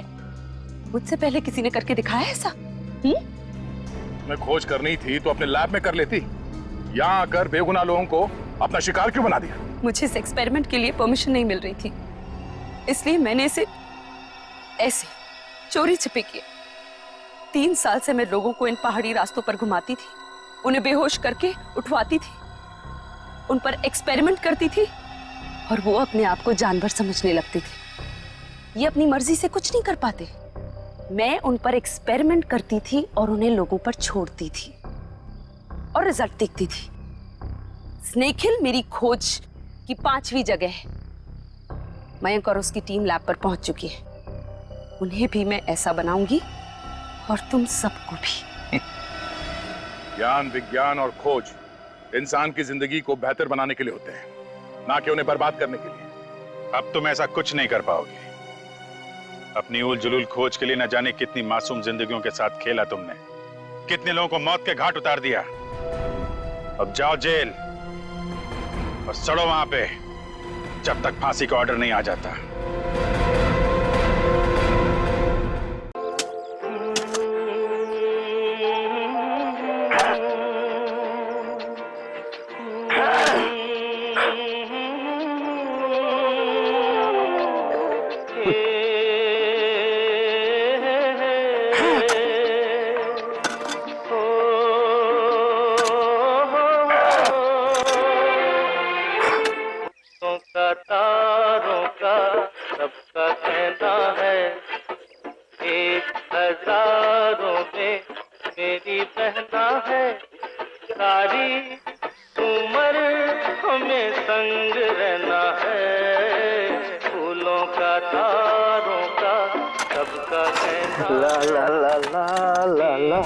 मुझसे पहले किसी ने करके दिखाया ऐसा? मैं खोज करनी थी तो अपने लैब में कर लेती। यहाँ आकर बेगुनाह लोगों को अपना शिकार क्यों बना दिया? मुझे इस एक्सपेरिमेंट के लिए परमिशन नहीं मिल रही थी, इसलिए मैंने इसे ऐसे चोरी छिपे किया। 3 साल से मैं लोगों को इन पहाड़ी रास्तों पर घुमाती थी, उन्हें बेहोश करके उठवाती थी, उन पर एक्सपेरिमेंट करती थी, और वो अपने आप को जानवर समझने लगते थे। ये अपनी मर्जी से कुछ नहीं कर पाते। मैं उन पर एक्सपेरिमेंट करती थी और उन्हें लोगों पर छोड़ती थी, और रिजल्ट देखती थी। स्नेक हिल मेरी खोज की 5वीं जगह है। मयंक और उसकी टीम लैब पर पहुंच चुकी है। उन्हें भी मैं ऐसा बनाऊंगी, और तुम सबको भी। ज्ञान, विज्ञान और खोज इंसान की जिंदगी को बेहतर बनाने के लिए होते हैं, ना कि उन्हें बर्बाद करने के लिए। अब तुम ऐसा कुछ नहीं कर पाओगे। अपनी उल जुलूल खोज के लिए न जाने कितनी मासूम जिंदगियों के साथ खेला तुमने, कितने लोगों को मौत के घाट उतार दिया। अब जाओ जेल और सड़ो वहां पे, जब तक फांसी का ऑर्डर नहीं आ जाता। तारों का सबका कहना है, 1000 में मेरी बहना है। सारी उम्र हमें संग रहना है, फूलों का तारों का सबका कहना। ला ला ला ला ला ला।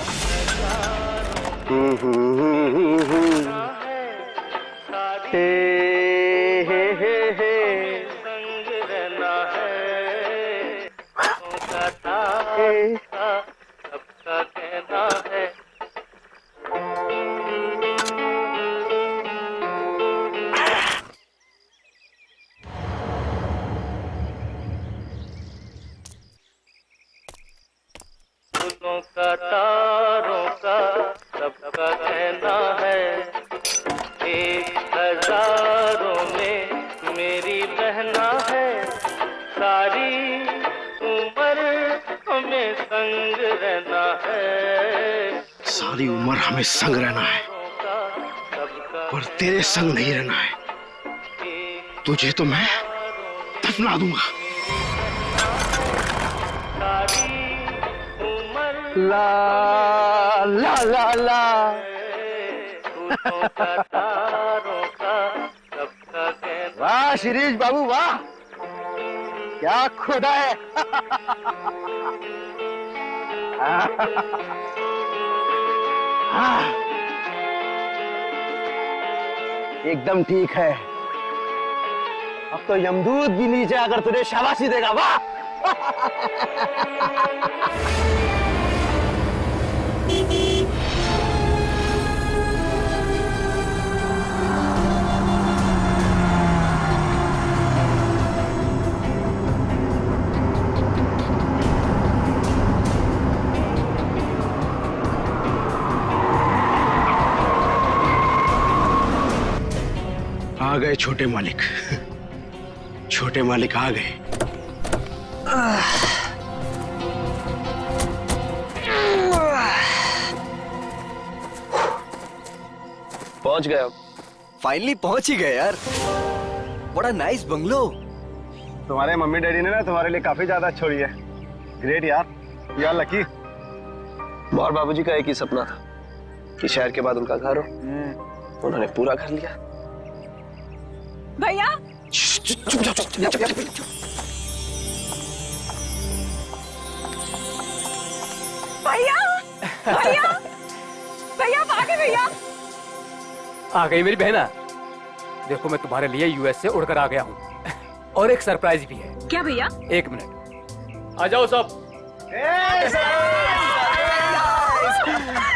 संग रहना है, सबका कहना है। फूलों का तारों का सबका कहना है, 1000 में मेरी बहना है। सारी उम्र हमें संग रहना है। सारी उम्र हमें संग रहना है, पर तेरे संग नहीं रहना है। तुझे तो मैं दफना दूंगा। ला ला ला ला। वाह शिरीष बाबू वाह, क्या खुदा है। एकदम ठीक है। अब तो यमदूत भी नीचे आकर तुझे शाबाशी देगा। वाह। आ गए छोटे मालिक, छोटे मालिक आ गए। पहुंच गए अब। फाइनली पहुंच ही गए यार। बड़ा नाइस बंगलो। तुम्हारे मम्मी डैडी ने ना तुम्हारे लिए काफी ज्यादा छोड़ी है। ग्रेट यार, यार लकी। और बाबूजी का एक ही सपना था कि शहर के बाद उनका घर हो, उन्होंने पूरा कर लिया। भैया भैया भैया भैया भागे भैया। आ गई मेरी बहना। देखो मैं तुम्हारे लिए यूएस से उड़कर आ गया हूँ और एक सरप्राइज भी है। क्या भैया? एक मिनट, आ जाओ सब।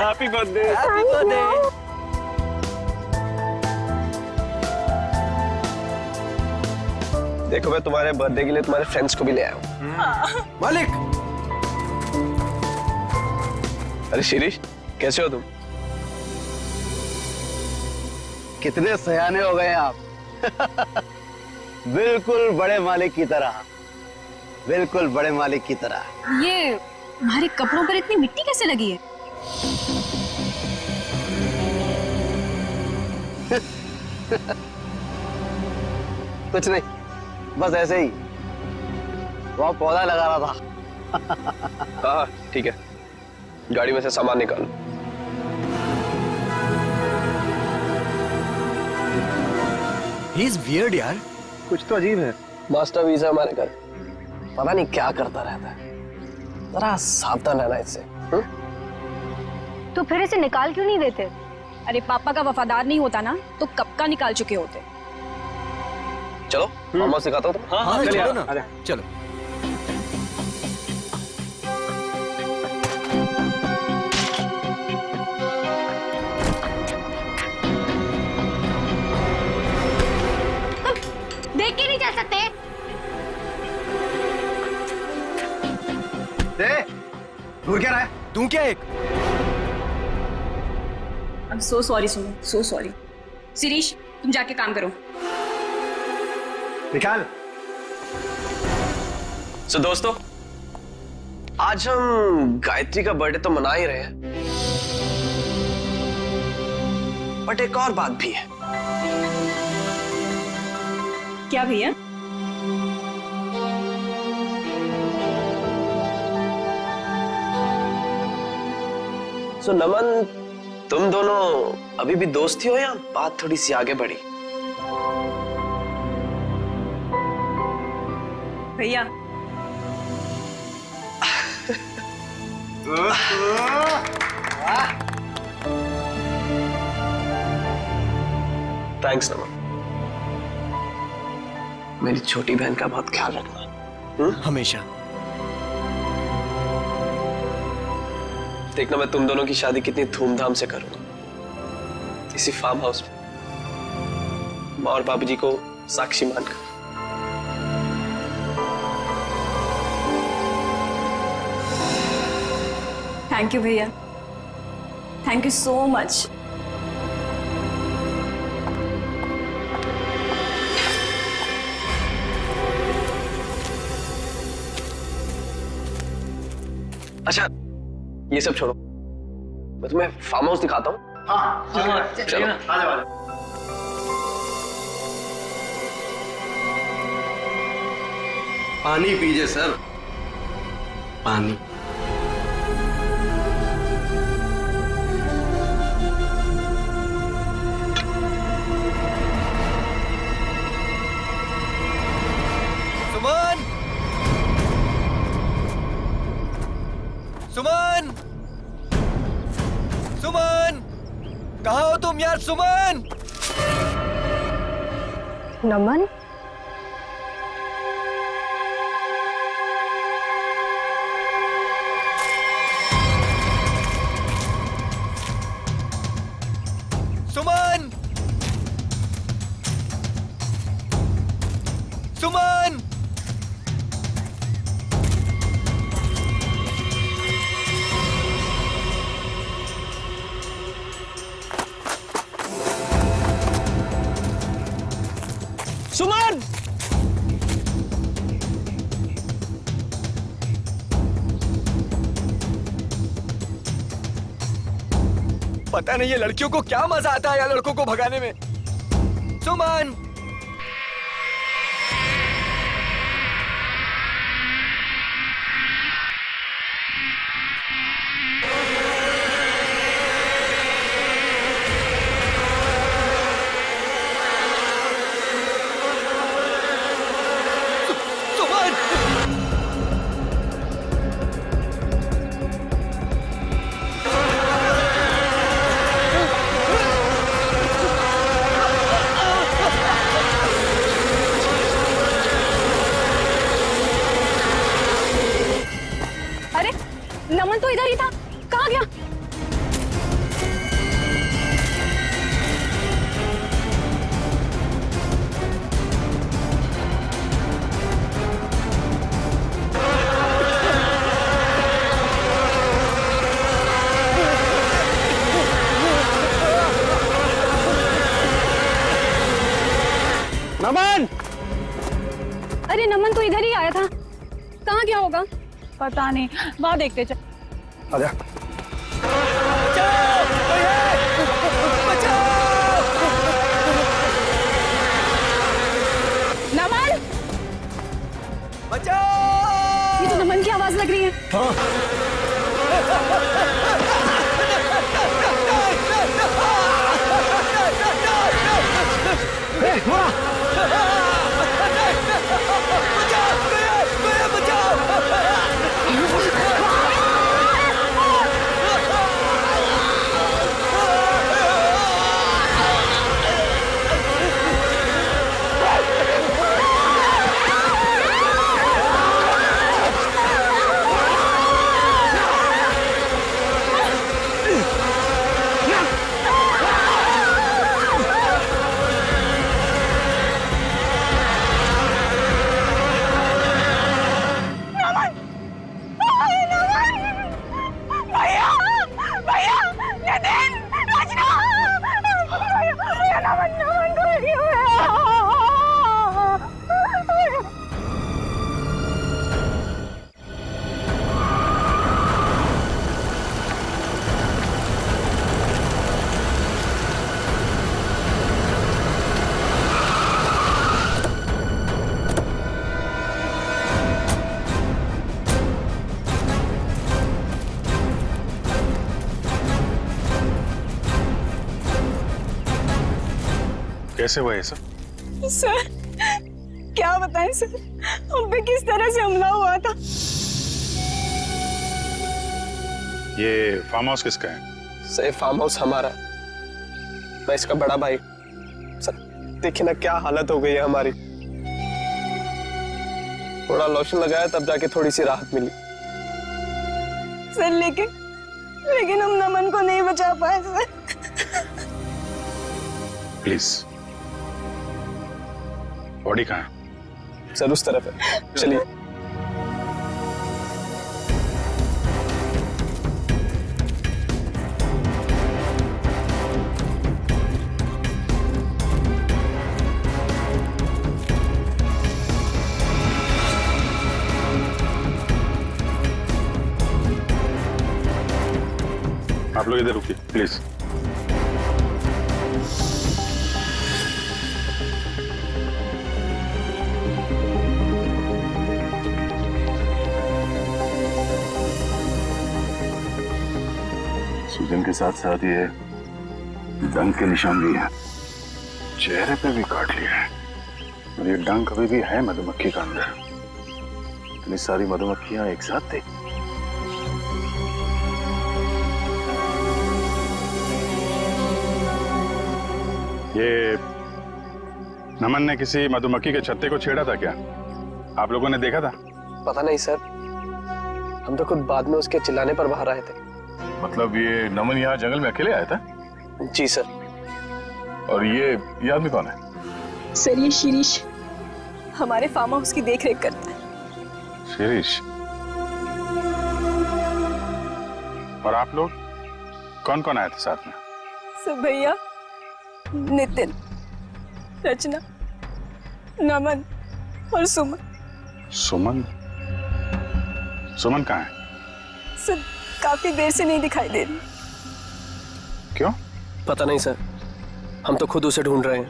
Happy birthday. Happy birthday. देखो मैं तुम्हारे बर्थडे के लिए तुम्हारे फ्रेंड्स को भी ले आया हूँ। मालिक। अरे शिरीष, कैसे हो तुम? कितने सयाने हो गए आप। बिल्कुल बड़े मालिक की तरह, बिल्कुल बड़े मालिक की तरह। ये तुम्हारे कपड़ों पर इतनी मिट्टी कैसे लगी है? कुछ नहीं, बस ऐसे ही वहाँ पौधा लगा रहा था। हाँ ठीक है, गाड़ी में से सामान निकालो। ही इज वियर्ड यार, कुछ तो अजीब है। मास्टर वीजा हमारे घर, पता नहीं क्या करता रहता है। जरा सावधान रहना इससे। तो फिर इसे निकाल क्यों नहीं देते? अरे पापा का वफादार नहीं होता ना तो कब का निकाल चुके होते। चलो मामा सिखाता हूँ तुम। हाँ चलिए, चलो ना, आजा। चलो। देख के नहीं जा सकते? दूर क्या रहा है? तू क्या एक? I'm so sorry सुनो, so sorry। शिरीष तुम जाके काम करो। निकाल। सो दोस्तों, आज हम गायत्री का बर्थडे तो मना ही रहे हैं, बट एक और बात भी है। क्या भैया? सो नमन, तुम दोनों अभी भी दोस्त ही हो या बात थोड़ी सी आगे बढ़ी? भैया थैंक्स नमन, मेरी छोटी बहन का बहुत ख्याल रखना। हमेशा। देखना मैं तुम दोनों की शादी कितनी धूमधाम से करूंगा, इसी फार्म हाउस में, माँ और बाबूजी को साक्षी मानकर। थैंक यू भैया, थैंक यू सो मच। अच्छा ये सब छोड़ो, मैं तुम्हें फार्म हाउस दिखाता हूँ। हाँ चलो, आ जाओ। पानी पीजिए सर, पानी। सुमन, सुमन, सुमन, कहाँ हो तुम यार? सुमन। नमन, सुमन, सुमन। सुमन, पता नहीं ये लड़कियों को क्या मजा आता है यार लड़कों को भगाने में। सुमन नमन तो इधर ही था, कहाँ गया? नमन! अरे नमन तो इधर ही आया था, कहाँ गया होगा? पता नहीं, वहां देखते चल। आजा। नमन! बचाओ! ये तो नमन की आवाज लग रही है। हाँ। कैसे हुआ ये सब? सर क्या बताएं सर, हम पे किस तरह से हमला हुआ था। ये फार्म हाउस किसका है? सर फार्म हाउस हमारा, मैं इसका बड़ा भाई। सर देखिए ना क्या हालत हो गई है हमारी, थोड़ा लोशन लगाया तब जाके थोड़ी सी राहत मिली। सर लेकिन हम नमन को नहीं बचा पाए सर। प्लीज, बॉडी कहाँ है? सर उस तरफ है, चलिए। आप लोग इधर रुकिए प्लीज। सूजन के साथ साथ ये डंक के निशान भी है, चेहरे पे भी काट लिया है, और ये डंक अभी भी है मधुमक्खी का अंदर। इतनी सारी मधुमक्खियां एक साथ थी। ये नमन ने किसी मधुमक्खी के छत्ते को छेड़ा था क्या? आप लोगों ने देखा था? पता नहीं सर, हम तो खुद बाद में उसके चिल्लाने पर बाहर आए थे। मतलब ये नमन यहाँ जंगल में अकेले आया था? जी सर। और ये आदमी कौन है? सर ये शिरीष हमारे फार्म हाउस की देखरेख करता है। शिरीष? और आप लोग कौन कौन आए थे साथ में? सर भैया, नितिन, रचना, नमन और सुमन। सुमन? सुमन कहाँ है? सर काफी देर से नहीं दिखाई दे रही। क्यों? पता नहीं सर, हम तो खुद उसे ढूंढ रहे हैं।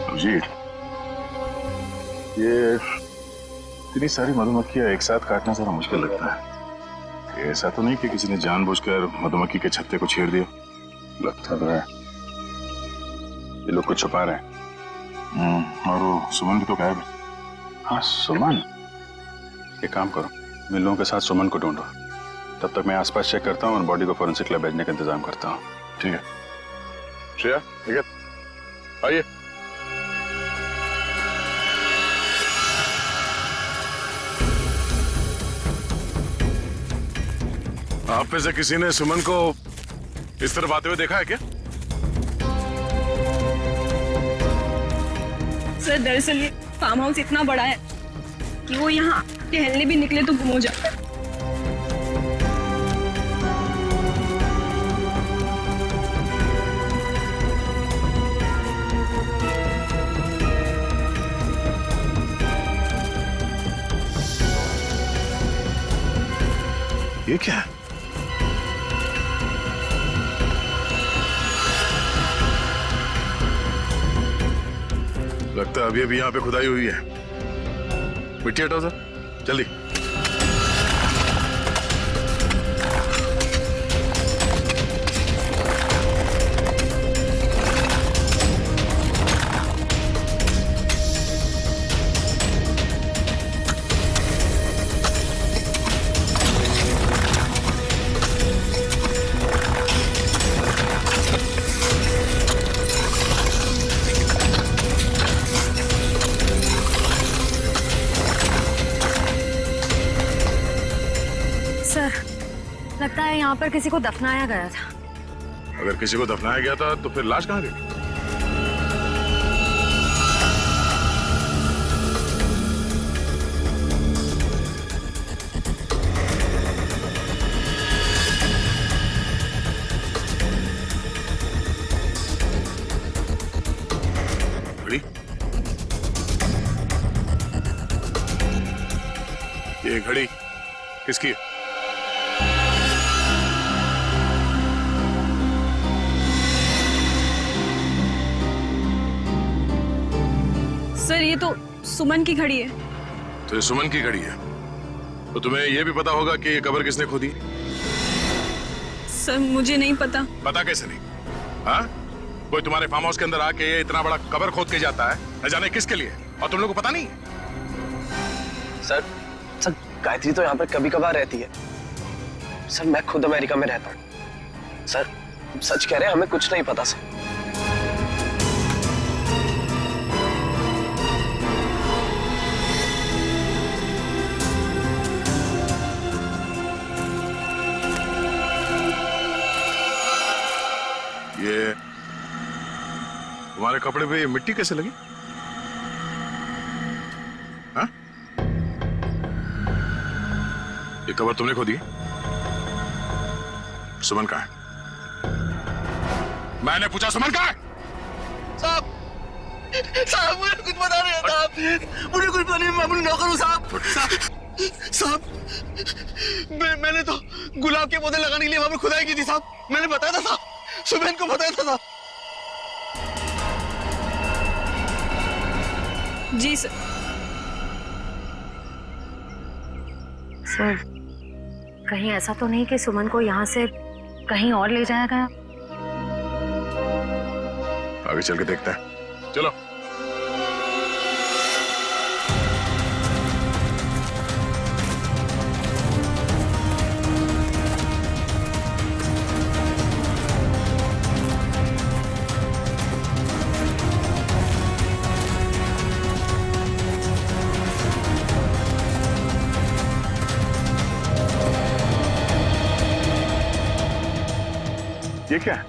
अभिजीत, ये इतनी सारी मधुमक्खियां एक साथ काटना जरा मुश्किल लगता है। ऐसा तो नहीं कि किसी ने जानबूझकर मधुमक्खी के छत्ते को छेड़ दिया? लगता तो है ये लोग कुछ छुपा रहे हैं। और वो सुमन भी तो गायब है। हाँ सुमन, एक काम करो, इन लोगों के साथ सुमन को ढूंढो, तब तक मैं आसपास चेक करता हूँ और बॉडी को फोरेंसिक लैब भेजने का इंतजाम करता हूँ। ठीक है श्रेया, ठीक है, आइए। आप में से किसी ने सुमन को इस तरफ आते हुए देखा है क्या? सर दरअसल ये फार्म हाउस इतना बड़ा है कि वो यहाँ टहलने भी निकले तो गुम हो जाता है। ये क्या है? लगता है अभी अभी यहाँ पे खुदाई हुई है। मिट्टी हटाओ सर, जल्दी। लगता है यहाँ पर किसी को दफनाया गया था। अगर किसी को दफनाया गया था तो फिर लाश कहाँ गई? घड़ी? ये घड़ी किसकी है? सर ये तो सुमन की घड़ी है। तो ये सुमन की घड़ी है, तो तुम्हें यह भी पता होगा कि ये कब्र किसने खोदी? सर मुझे नहीं पता। पता कैसे नहीं? हाँ, कोई तुम्हारे फार्म हाउस के अंदर आके ये इतना बड़ा कब्र खोद के जाता है, न जाने किसके लिए, और तुम लोगों को पता नहीं? सर गायत्री तो यहाँ पर कभी कभार रहती है। सर मैं खुद अमेरिका में रहता हूँ। सर सच कह रहे हैं, हमें कुछ नहीं पता सर। ये तुम्हारे कपड़े पे ये मिट्टी कैसे लगी? हाँ? ये कब्र तुमने खोदी? सुमन कहाँ है? मैंने पूछा सुमन कहाँ है? साहब साहब मुझे कुछ पता नहीं है साहब, मुझे कुछ पता नहीं, मैं अपनी नौकर हूँ साहब। साहब मैंने तो गुलाब के पौधे लगाने के लिए वहां पर खुदाई की थी साहब, मैंने बताया था साहब, सुमन को बताया था साहब। जी सर। सर कहीं ऐसा तो नहीं कि सुमन को यहाँ से कहीं और ले जाया गया? आगे चल के देखते हैं, चलो। ये क्या है?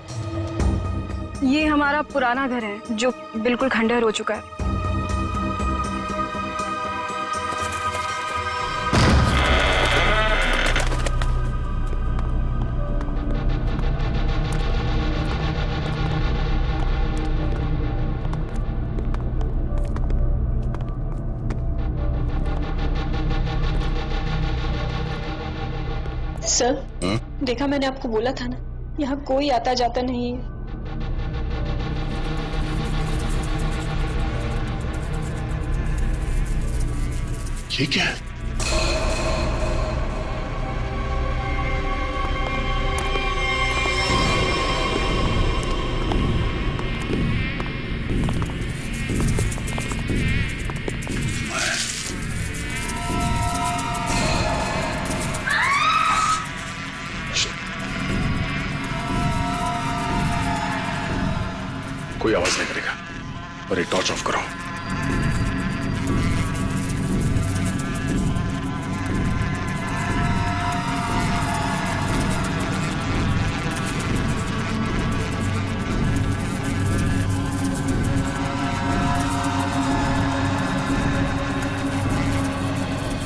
ये हमारा पुराना घर है जो बिल्कुल खंडहर हो चुका है। सर देखा, मैंने आपको बोला था ना यहाँ कोई आता जाता नहीं है। ये क्या है? कोई आवाज नहीं करेगा और ये टॉर्च ऑफ करो।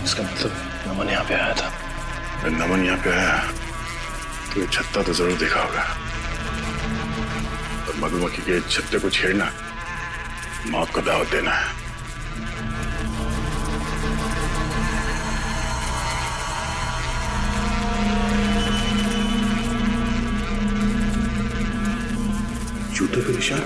इसका मतलब नमन यहाँ पे आया था। अगर नमन यहाँ पे आया तो ये छत्ता तो जरूर देखा होगा। और मधुमक्खी के छत्ते को छेड़ना मौत को दावत देना है। जूते पे निशान।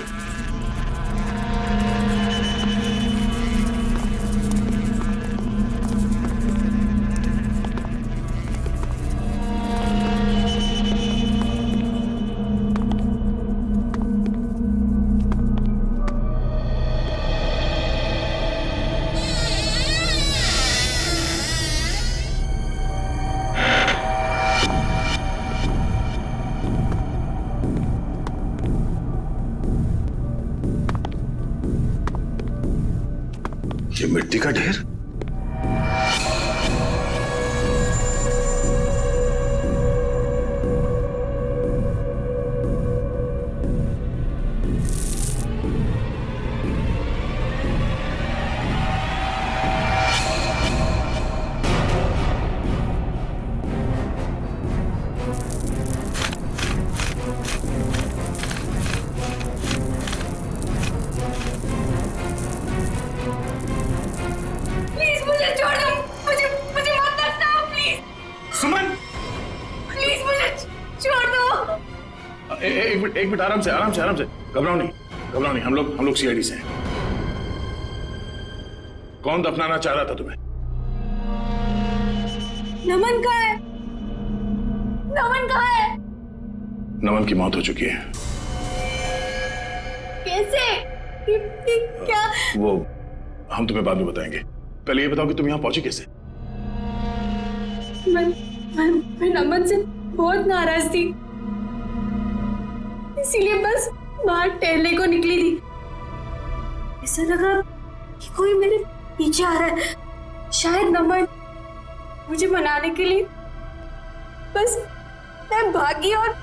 ये मिट्टी का ढेर। एक मिनट आराम से घबराओ नहीं। हम लोग सीआईडी से हैं। कौन दफनाना चाह रहा था तुम्हें? नमन कहाँ है? नमन कहाँ है? नमन की मौत हो चुकी है। कैसे? क्या? वो हम तुम्हें बाद में बताएंगे। पहले ये बताओ कि तुम यहाँ पहुंची कैसे? मैं नमन से बहुत नाराज थी, इसीलिए बस बाहर टहलने को निकली थी। ऐसा लगा कि कोई मेरे पीछे आ रहा है, शायद नमन मुझे मनाने के लिए। बस मैं भागी और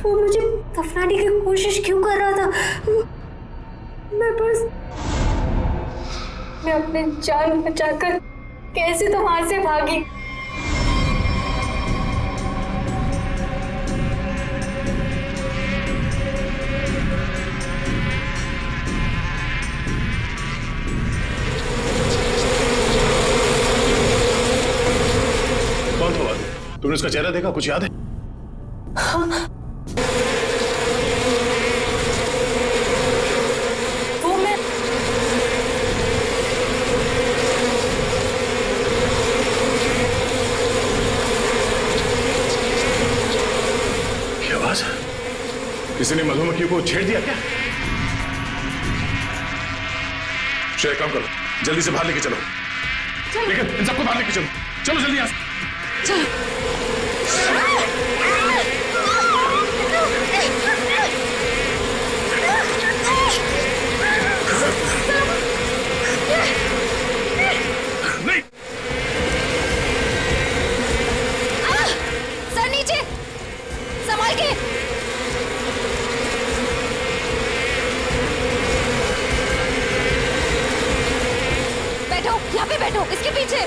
वो मुझे दफनाने की कोशिश क्यों कर रहा था? मैं अपने जान बचाकर कैसे तो वहां से भागी। कौन था? तुमने उसका चेहरा देखा? कुछ याद है? हाँ। किसी ने मधुमक्खी को छेड़ दिया क्या? श्रेय, काम करो, जल्दी से बाहर लेके चलो। लेकिन इन सबको बाहर लेके चलो। चलो जल्दी यहाँ से। चलो। सर नीचे, संभाल के। बैठो, यहाँ पे बैठो, इसके पीछे।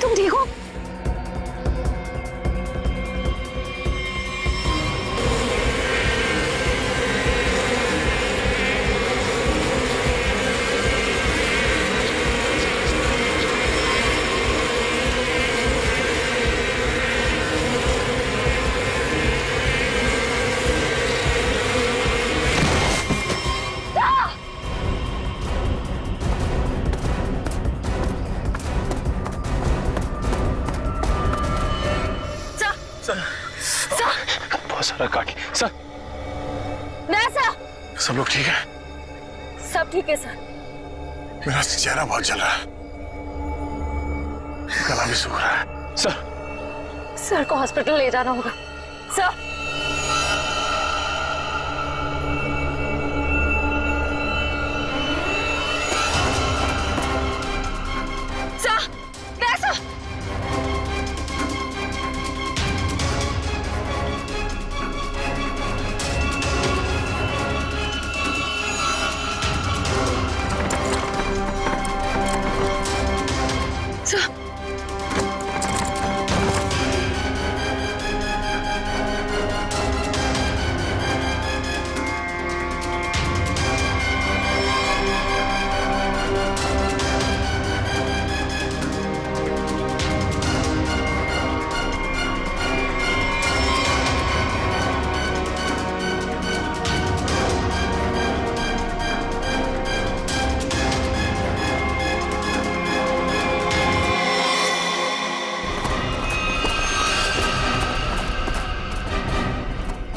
तुम ठीक हो? बहुत सारा काटी सर। वैसा सब लोग ठीक है? सब ठीक है सर। मेरा चेहरा बहुत जल रहा है, गला भी सूख रहा है। सर सर को हॉस्पिटल ले जाना होगा। सर वैसा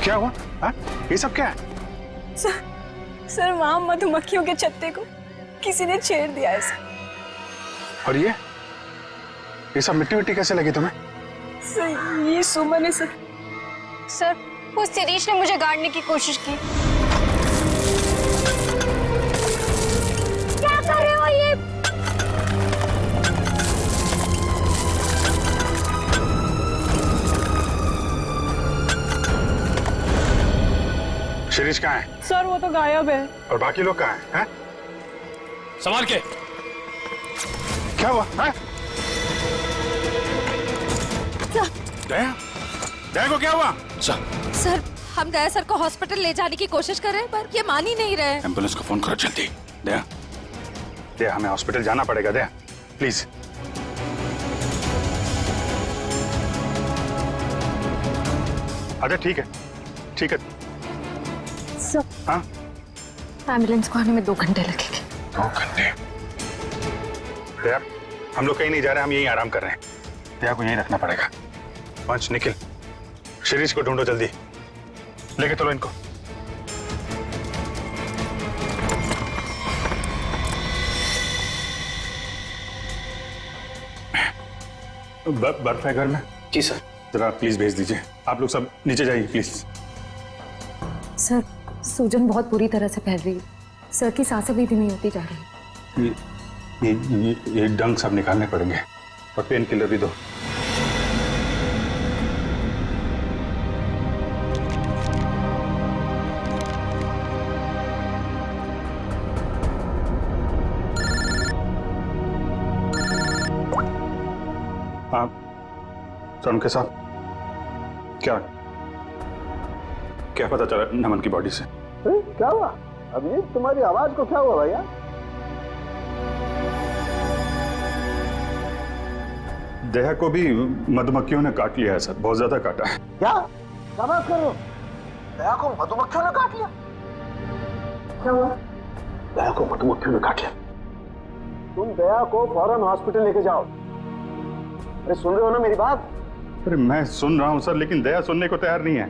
क्या हुआ? हाँ? ये सब क्या है? सर वहां मधुमक्खियों के छत्ते को किसी ने छेड़ दिया है सर। और ये सब मिट्टी मिट्टी कैसे लगी तुम्हें? सर ये सुमन है सर। सर वो शिरीष ने मुझे गाड़ने की कोशिश की। क्या कर रहे हो ये? शिरीष कहाँ है? सर वो तो गायब है। और बाकी लोग कहाँ हैं? हैं? संभाल के। क्या हुआ? हैं? दया? दया को क्या हुआ? सर हम दया सर को हॉस्पिटल ले जाने की कोशिश कर रहे हैं पर ये मान ही नहीं रहे। एम्बुलेंस को फोन करो जल्दी। दया, दया हमें हॉस्पिटल जाना पड़ेगा। दया प्लीज। अच्छा ठीक है, ठीक है। सर हाँ? एम्बुलेंस को आने में 2 घंटे लगेंगे। 2 घंटे? दया हम लोग कहीं नहीं जा रहे, हम यहीं आराम कर रहे हैं। दया को यहीं रखना पड़ेगा। पंच निखिल, शिरीष को ढूंढो जल्दी, लेके चलो इनको। बर्फ है घर में? जी सर। जरा प्लीज भेज दीजिए। आप लोग सब नीचे जाइए प्लीज। सर सूजन बहुत बुरी तरह से फैल रही है। सर की सांसें भी धीमी होती जा रही है। ये डंक सब निकालने पड़ेंगे और पेन किलर भी दो। आप सर के साथ क्या पता चला नमन की बॉडी से? क्या हुआ अभी? तुम्हारी आवाज को क्या हुआ भैया? दया को भी मधुमक्खियों ने काट लिया है सर, बहुत ज्यादा काटा है। क्या बात कर रहे हो? दया को मधुमक्खियों ने काट लिया? क्या हुआ? दया को मधुमक्खियों ने काट लिया। तुम दया को फौरन हॉस्पिटल लेके जाओ। अरे सुन रहे हो ना मेरी बात? अरे मैं सुन रहा हूं सर, लेकिन दया सुनने को तैयार नहीं है।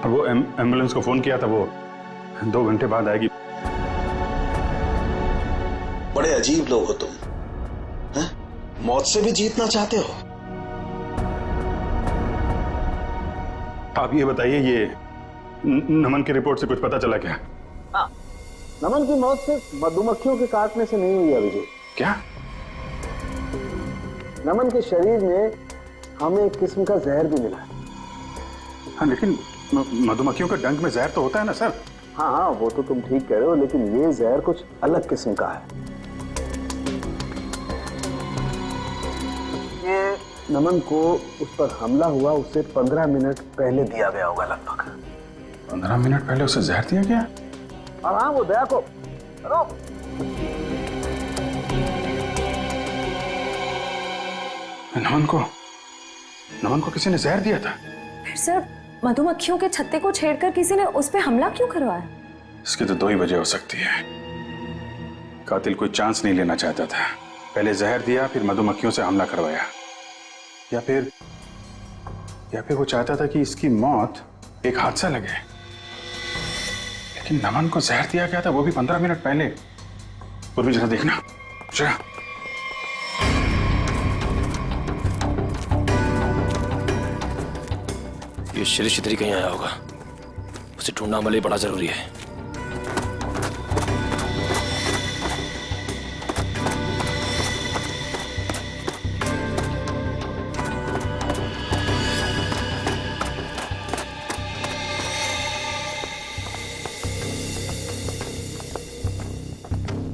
वो एम्बुलेंस को फोन किया था, वो 2 घंटे बाद आएगी। बड़े अजीब लोग हो तुम, हैं? मौत से भी जीतना चाहते हो। आप ये बताइए, ये नमन की रिपोर्ट से कुछ पता चला क्या? नमन की मौत सिर्फ मधुमक्खियों के काटने से नहीं हुई अभिजीत। क्या? नमन के शरीर में हमें एक किस्म का जहर भी मिला है। हाँ, लेकिन मधुमक्खियों का डंक में जहर तो होता है ना सर? हाँ, वो तो तुम ठीक कह रहे हो, लेकिन ये जहर कुछ अलग किस्म का है। ये नमन को उस पर हमला हुआ उससे 15 मिनट पहले दिया गया होगा लगभग। 15 मिनट पहले उसे जहर दिया गया? हाँ, वो दया को नमन को किसी ने जहर दिया था? फिर सर मधुमक्खियों के छत्ते को छेड़कर किसी ने उस पे हमला क्यों करवाया? इसकी तो 2 ही वजह हो सकती है। कातिल कोई चांस नहीं लेना चाहता था, पहले जहर दिया फिर मधुमक्खियों से हमला करवाया, या फिर वो चाहता था कि इसकी मौत एक हादसा लगे। लेकिन नमन को जहर दिया गया था, वो भी 15 मिनट पहले। पूर्वी जरा देखना, जरा। ये शिरीष इधर ही कहीं आया होगा, उसे ढूंढना हमारे लिए बड़ा जरूरी है।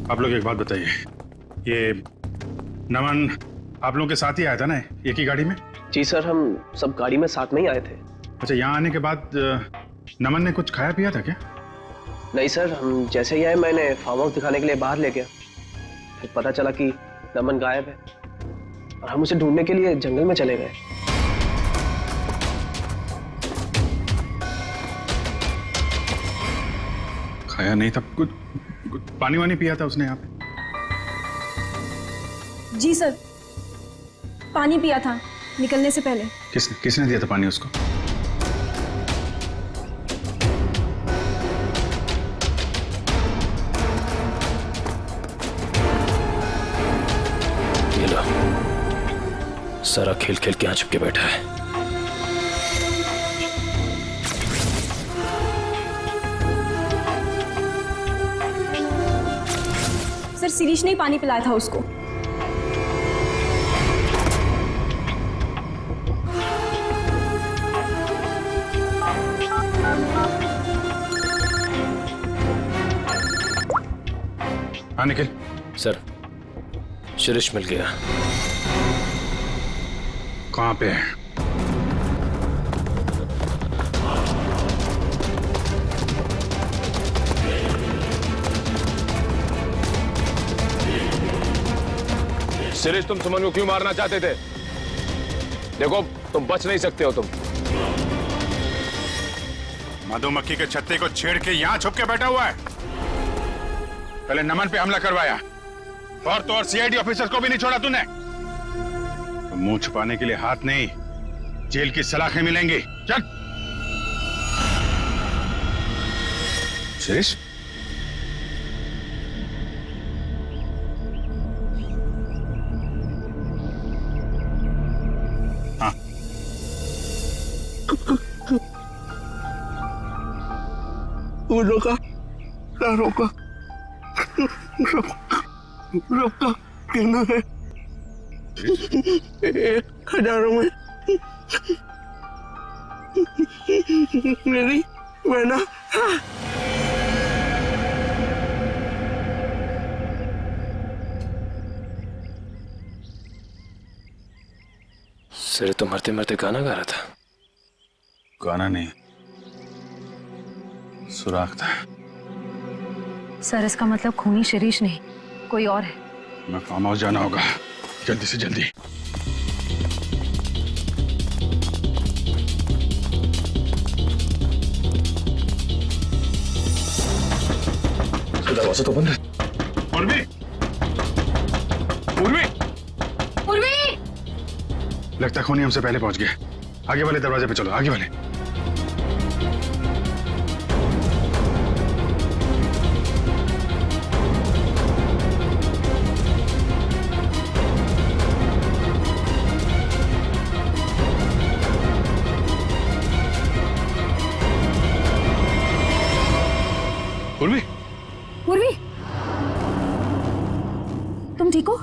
आप लोग एक बात बताइए, ये नमन आप लोगों के साथ ही आया था ना, एक ही गाड़ी में? जी सर, हम सब गाड़ी में साथ में ही आए थे। अच्छा, यहाँ आने के बाद नमन ने कुछ खाया पिया था क्या? नहीं सर, हम जैसे ही आए मैंने फार्म हाउस दिखाने के लिए बाहर ले गया, फिर पता चला कि नमन गायब है और हम उसे ढूंढने के लिए जंगल में चले गए। खाया नहीं था, कुछ पानी वानी पिया था उसने यहाँ पे? जी सर, पानी पिया था निकलने से पहले। किसने दिया था पानी उसको? ये लो, सारा खेल खेल के यहाँ छिपके बैठा है। सर शिरीष ने ही पानी पिलाया था उसको। हाँ निखिल। सर, शिरीष मिल गया। कहाँ पे है? शिरीष, तुम सुमन को क्यों मारना चाहते थे? देखो, तुम बच नहीं सकते हो। तुम मधुमक्खी के छत्ते को छेड़ के यहाँ छुप के बैठा हुआ है। पहले नमन पे हमला करवाया और तो और सीआईडी ऑफिसर को भी नहीं छोड़ा तूने। तो मुंह छुपाने के लिए हाथ नहीं, जेल की सलाखें मिलेंगी। चल शिरीष। हाँ, वो रोका कहना है 1000 में मेरी बहना। सर, तो मरते मरते गाना गा रहा था। गाना नहीं, सुराग था। सर इसका मतलब खूनी शिरीष नहीं, कोई और है। मैं फार्म हाउस जाना होगा, जल्दी से जल्दी। दरवाजा तो बंद है। उर्वी, उर्वी, उर्वी! लगता है खूनी हमसे पहले पहुंच गया। आगे वाले दरवाजे पे चलो, आगे वाले। उर्वी, उर्वी, तुम ठीक हो?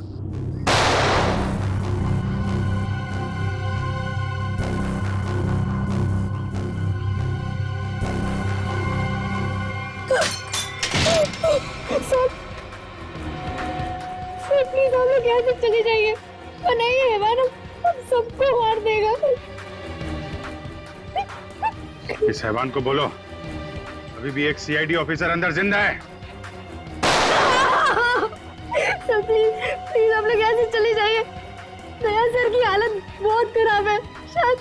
प्लीज हम लोग यहाँ से चले जाइए, वरना ये हैवान हम सबको मार देगा। इस हैवान को बोलो अभी भी एक सीआईडी ऑफिसर अंदर जिंदा है। सर प्लीज प्लीज हम लोग यहाँ से चले जाइए। दया सर की हालत बहुत खराब है, शायद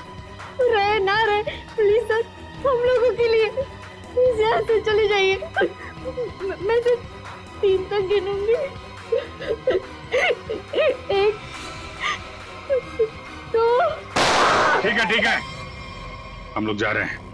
रहे ना रहे। प्लीज सर हम लोगों के लिए प्लीज यहाँ से चले जाइए। मैं सिर्फ 3 तक गिनूंगी। 1 2। ठीक है, हम लोग जा रहे हैं।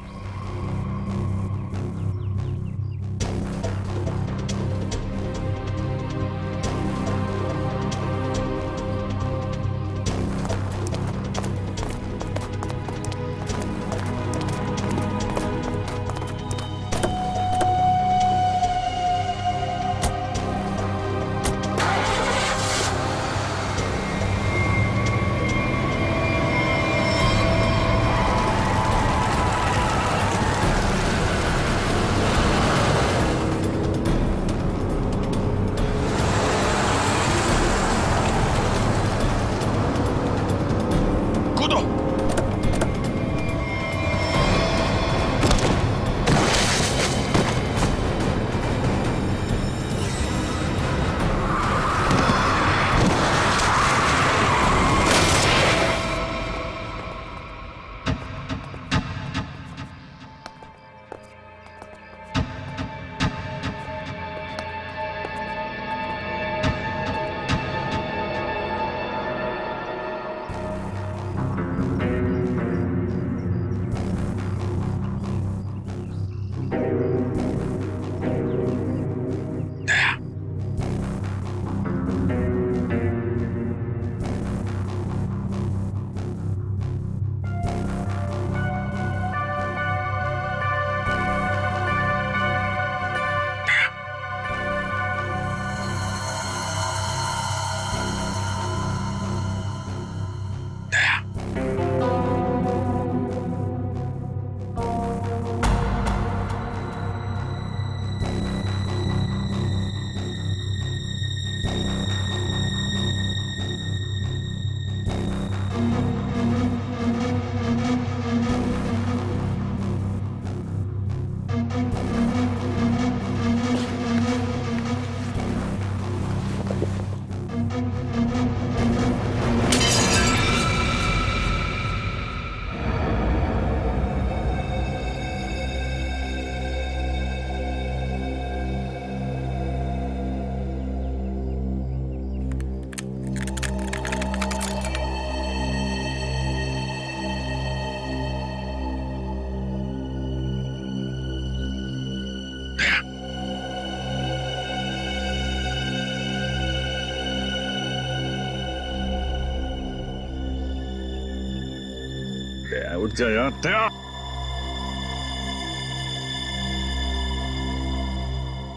उठ जा यार, दया।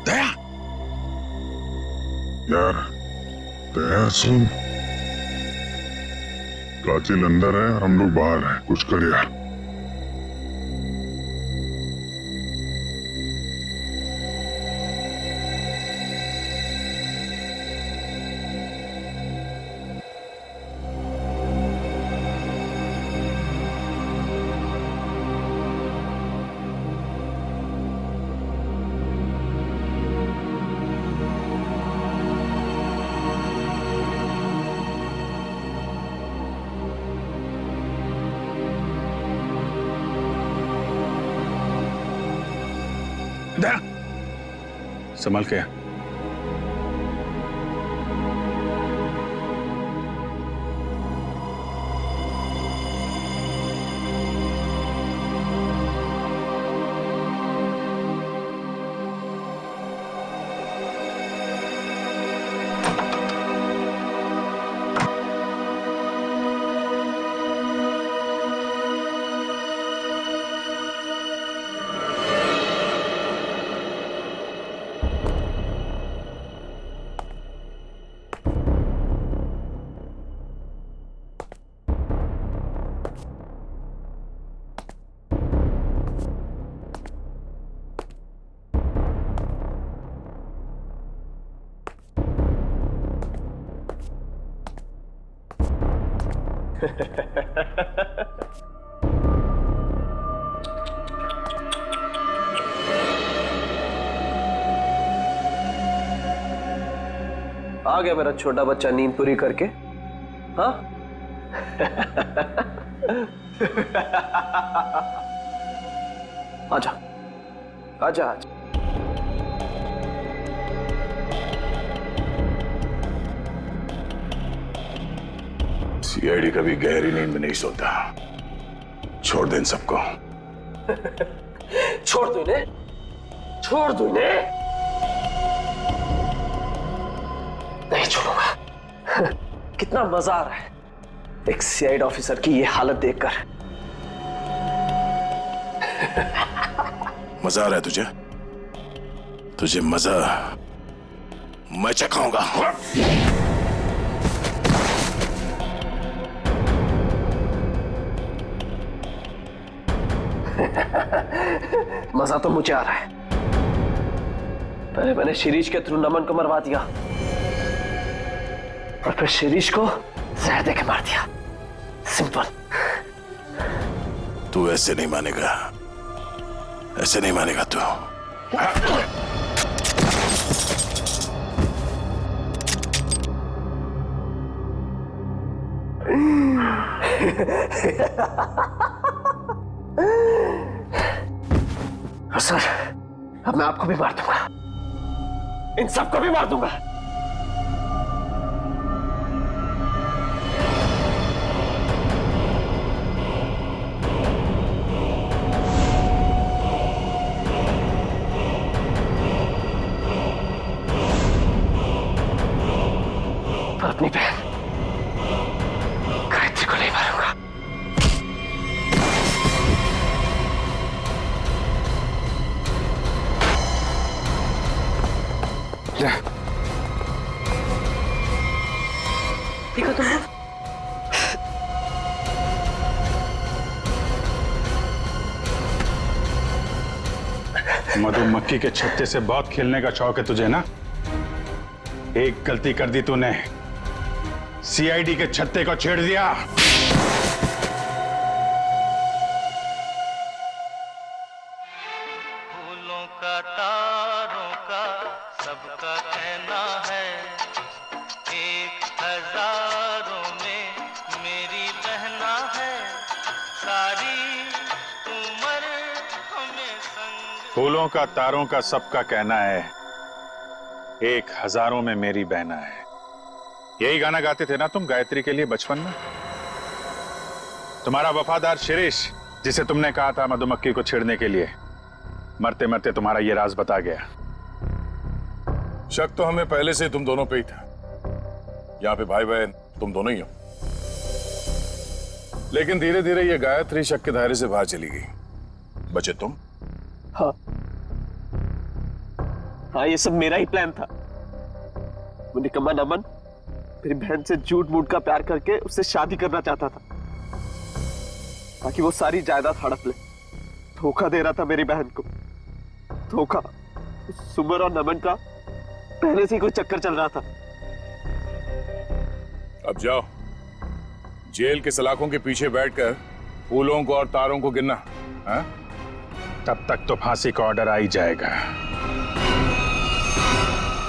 दया यार, दया सुन, कातिल अंदर है, हम लोग बाहर हैं, कुछ कर यार। संभल के। आ गया मेरा छोटा बच्चा नींद पूरी करके। हाँ आजा आजा आजा। सीआईडी कभी गहरी नींद में नहीं सोता। छोड़ दे इन सबको। छोड़ दो इन्हें, छोड़ दो इन्हें। नहीं छोड़ूंगा। कितना मजा आ रहा है एक सीआईडी ऑफिसर की ये हालत देखकर। मजा आ रहा है तुझे? तुझे मजा मैं चखाऊंगा। मजा तो मुझे आ रहा है। पहले मैंने शिरीष के थ्रू नमन को मरवा दिया और फिर शिरीष को जहर देके मार दिया। सिंपल। तू ऐसे नहीं मानेगा, ऐसे नहीं मानेगा तू। सर अब मैं आपको भी मार दूंगा, इन सबको भी मार दूंगा। पर अपनी बहन गायत्री को नहीं मारूंगा। देखो तुम लोग, मधुमक्खी के छत्ते से बहुत खेलने का शौक है तुझे ना? एक गलती कर दी तूने, सीआईडी के छत्ते को छेड़ दिया। फूलों का तारों का सबका कहना है, 1000 में मेरी बहना है, सारी उम्र हमें संग। फूलों का तारों का सबका कहना है, 1000 में मेरी बहना है। यही गाना गाते थे ना तुम गायत्री के लिए बचपन में? तुम्हारा वफादार शिरीष, जिसे तुमने कहा था मधुमक्खी को छेड़ने के लिए, मरते मरते तुम्हारा ये राज बता गया। शक तो हमें पहले से तुम दोनों पे ही था। यहाँ पे भाई बहन तुम दोनों ही हो। लेकिन धीरे धीरे ये गायत्री शक के दायरे से बाहर चली गई। बचे तुम। हाँ हाँ, ये सब मेरा ही प्लान था। वो निकम्मा नमन मेरी बहन से झूठ मूठ का प्यार करके उससे शादी करना चाहता था ताकि वो सारी जायदाद हड़प ले। धोखा दे रहा था मेरी बहन को। धोखा। सुमर और नमन का पहले से ही कोई चक्कर चल रहा था। अब जाओ, जेल के सलाखों के पीछे बैठकर फूलों को और तारों को गिनना। हाँ? तब तक तो फांसी का ऑर्डर आ ही जाएगा।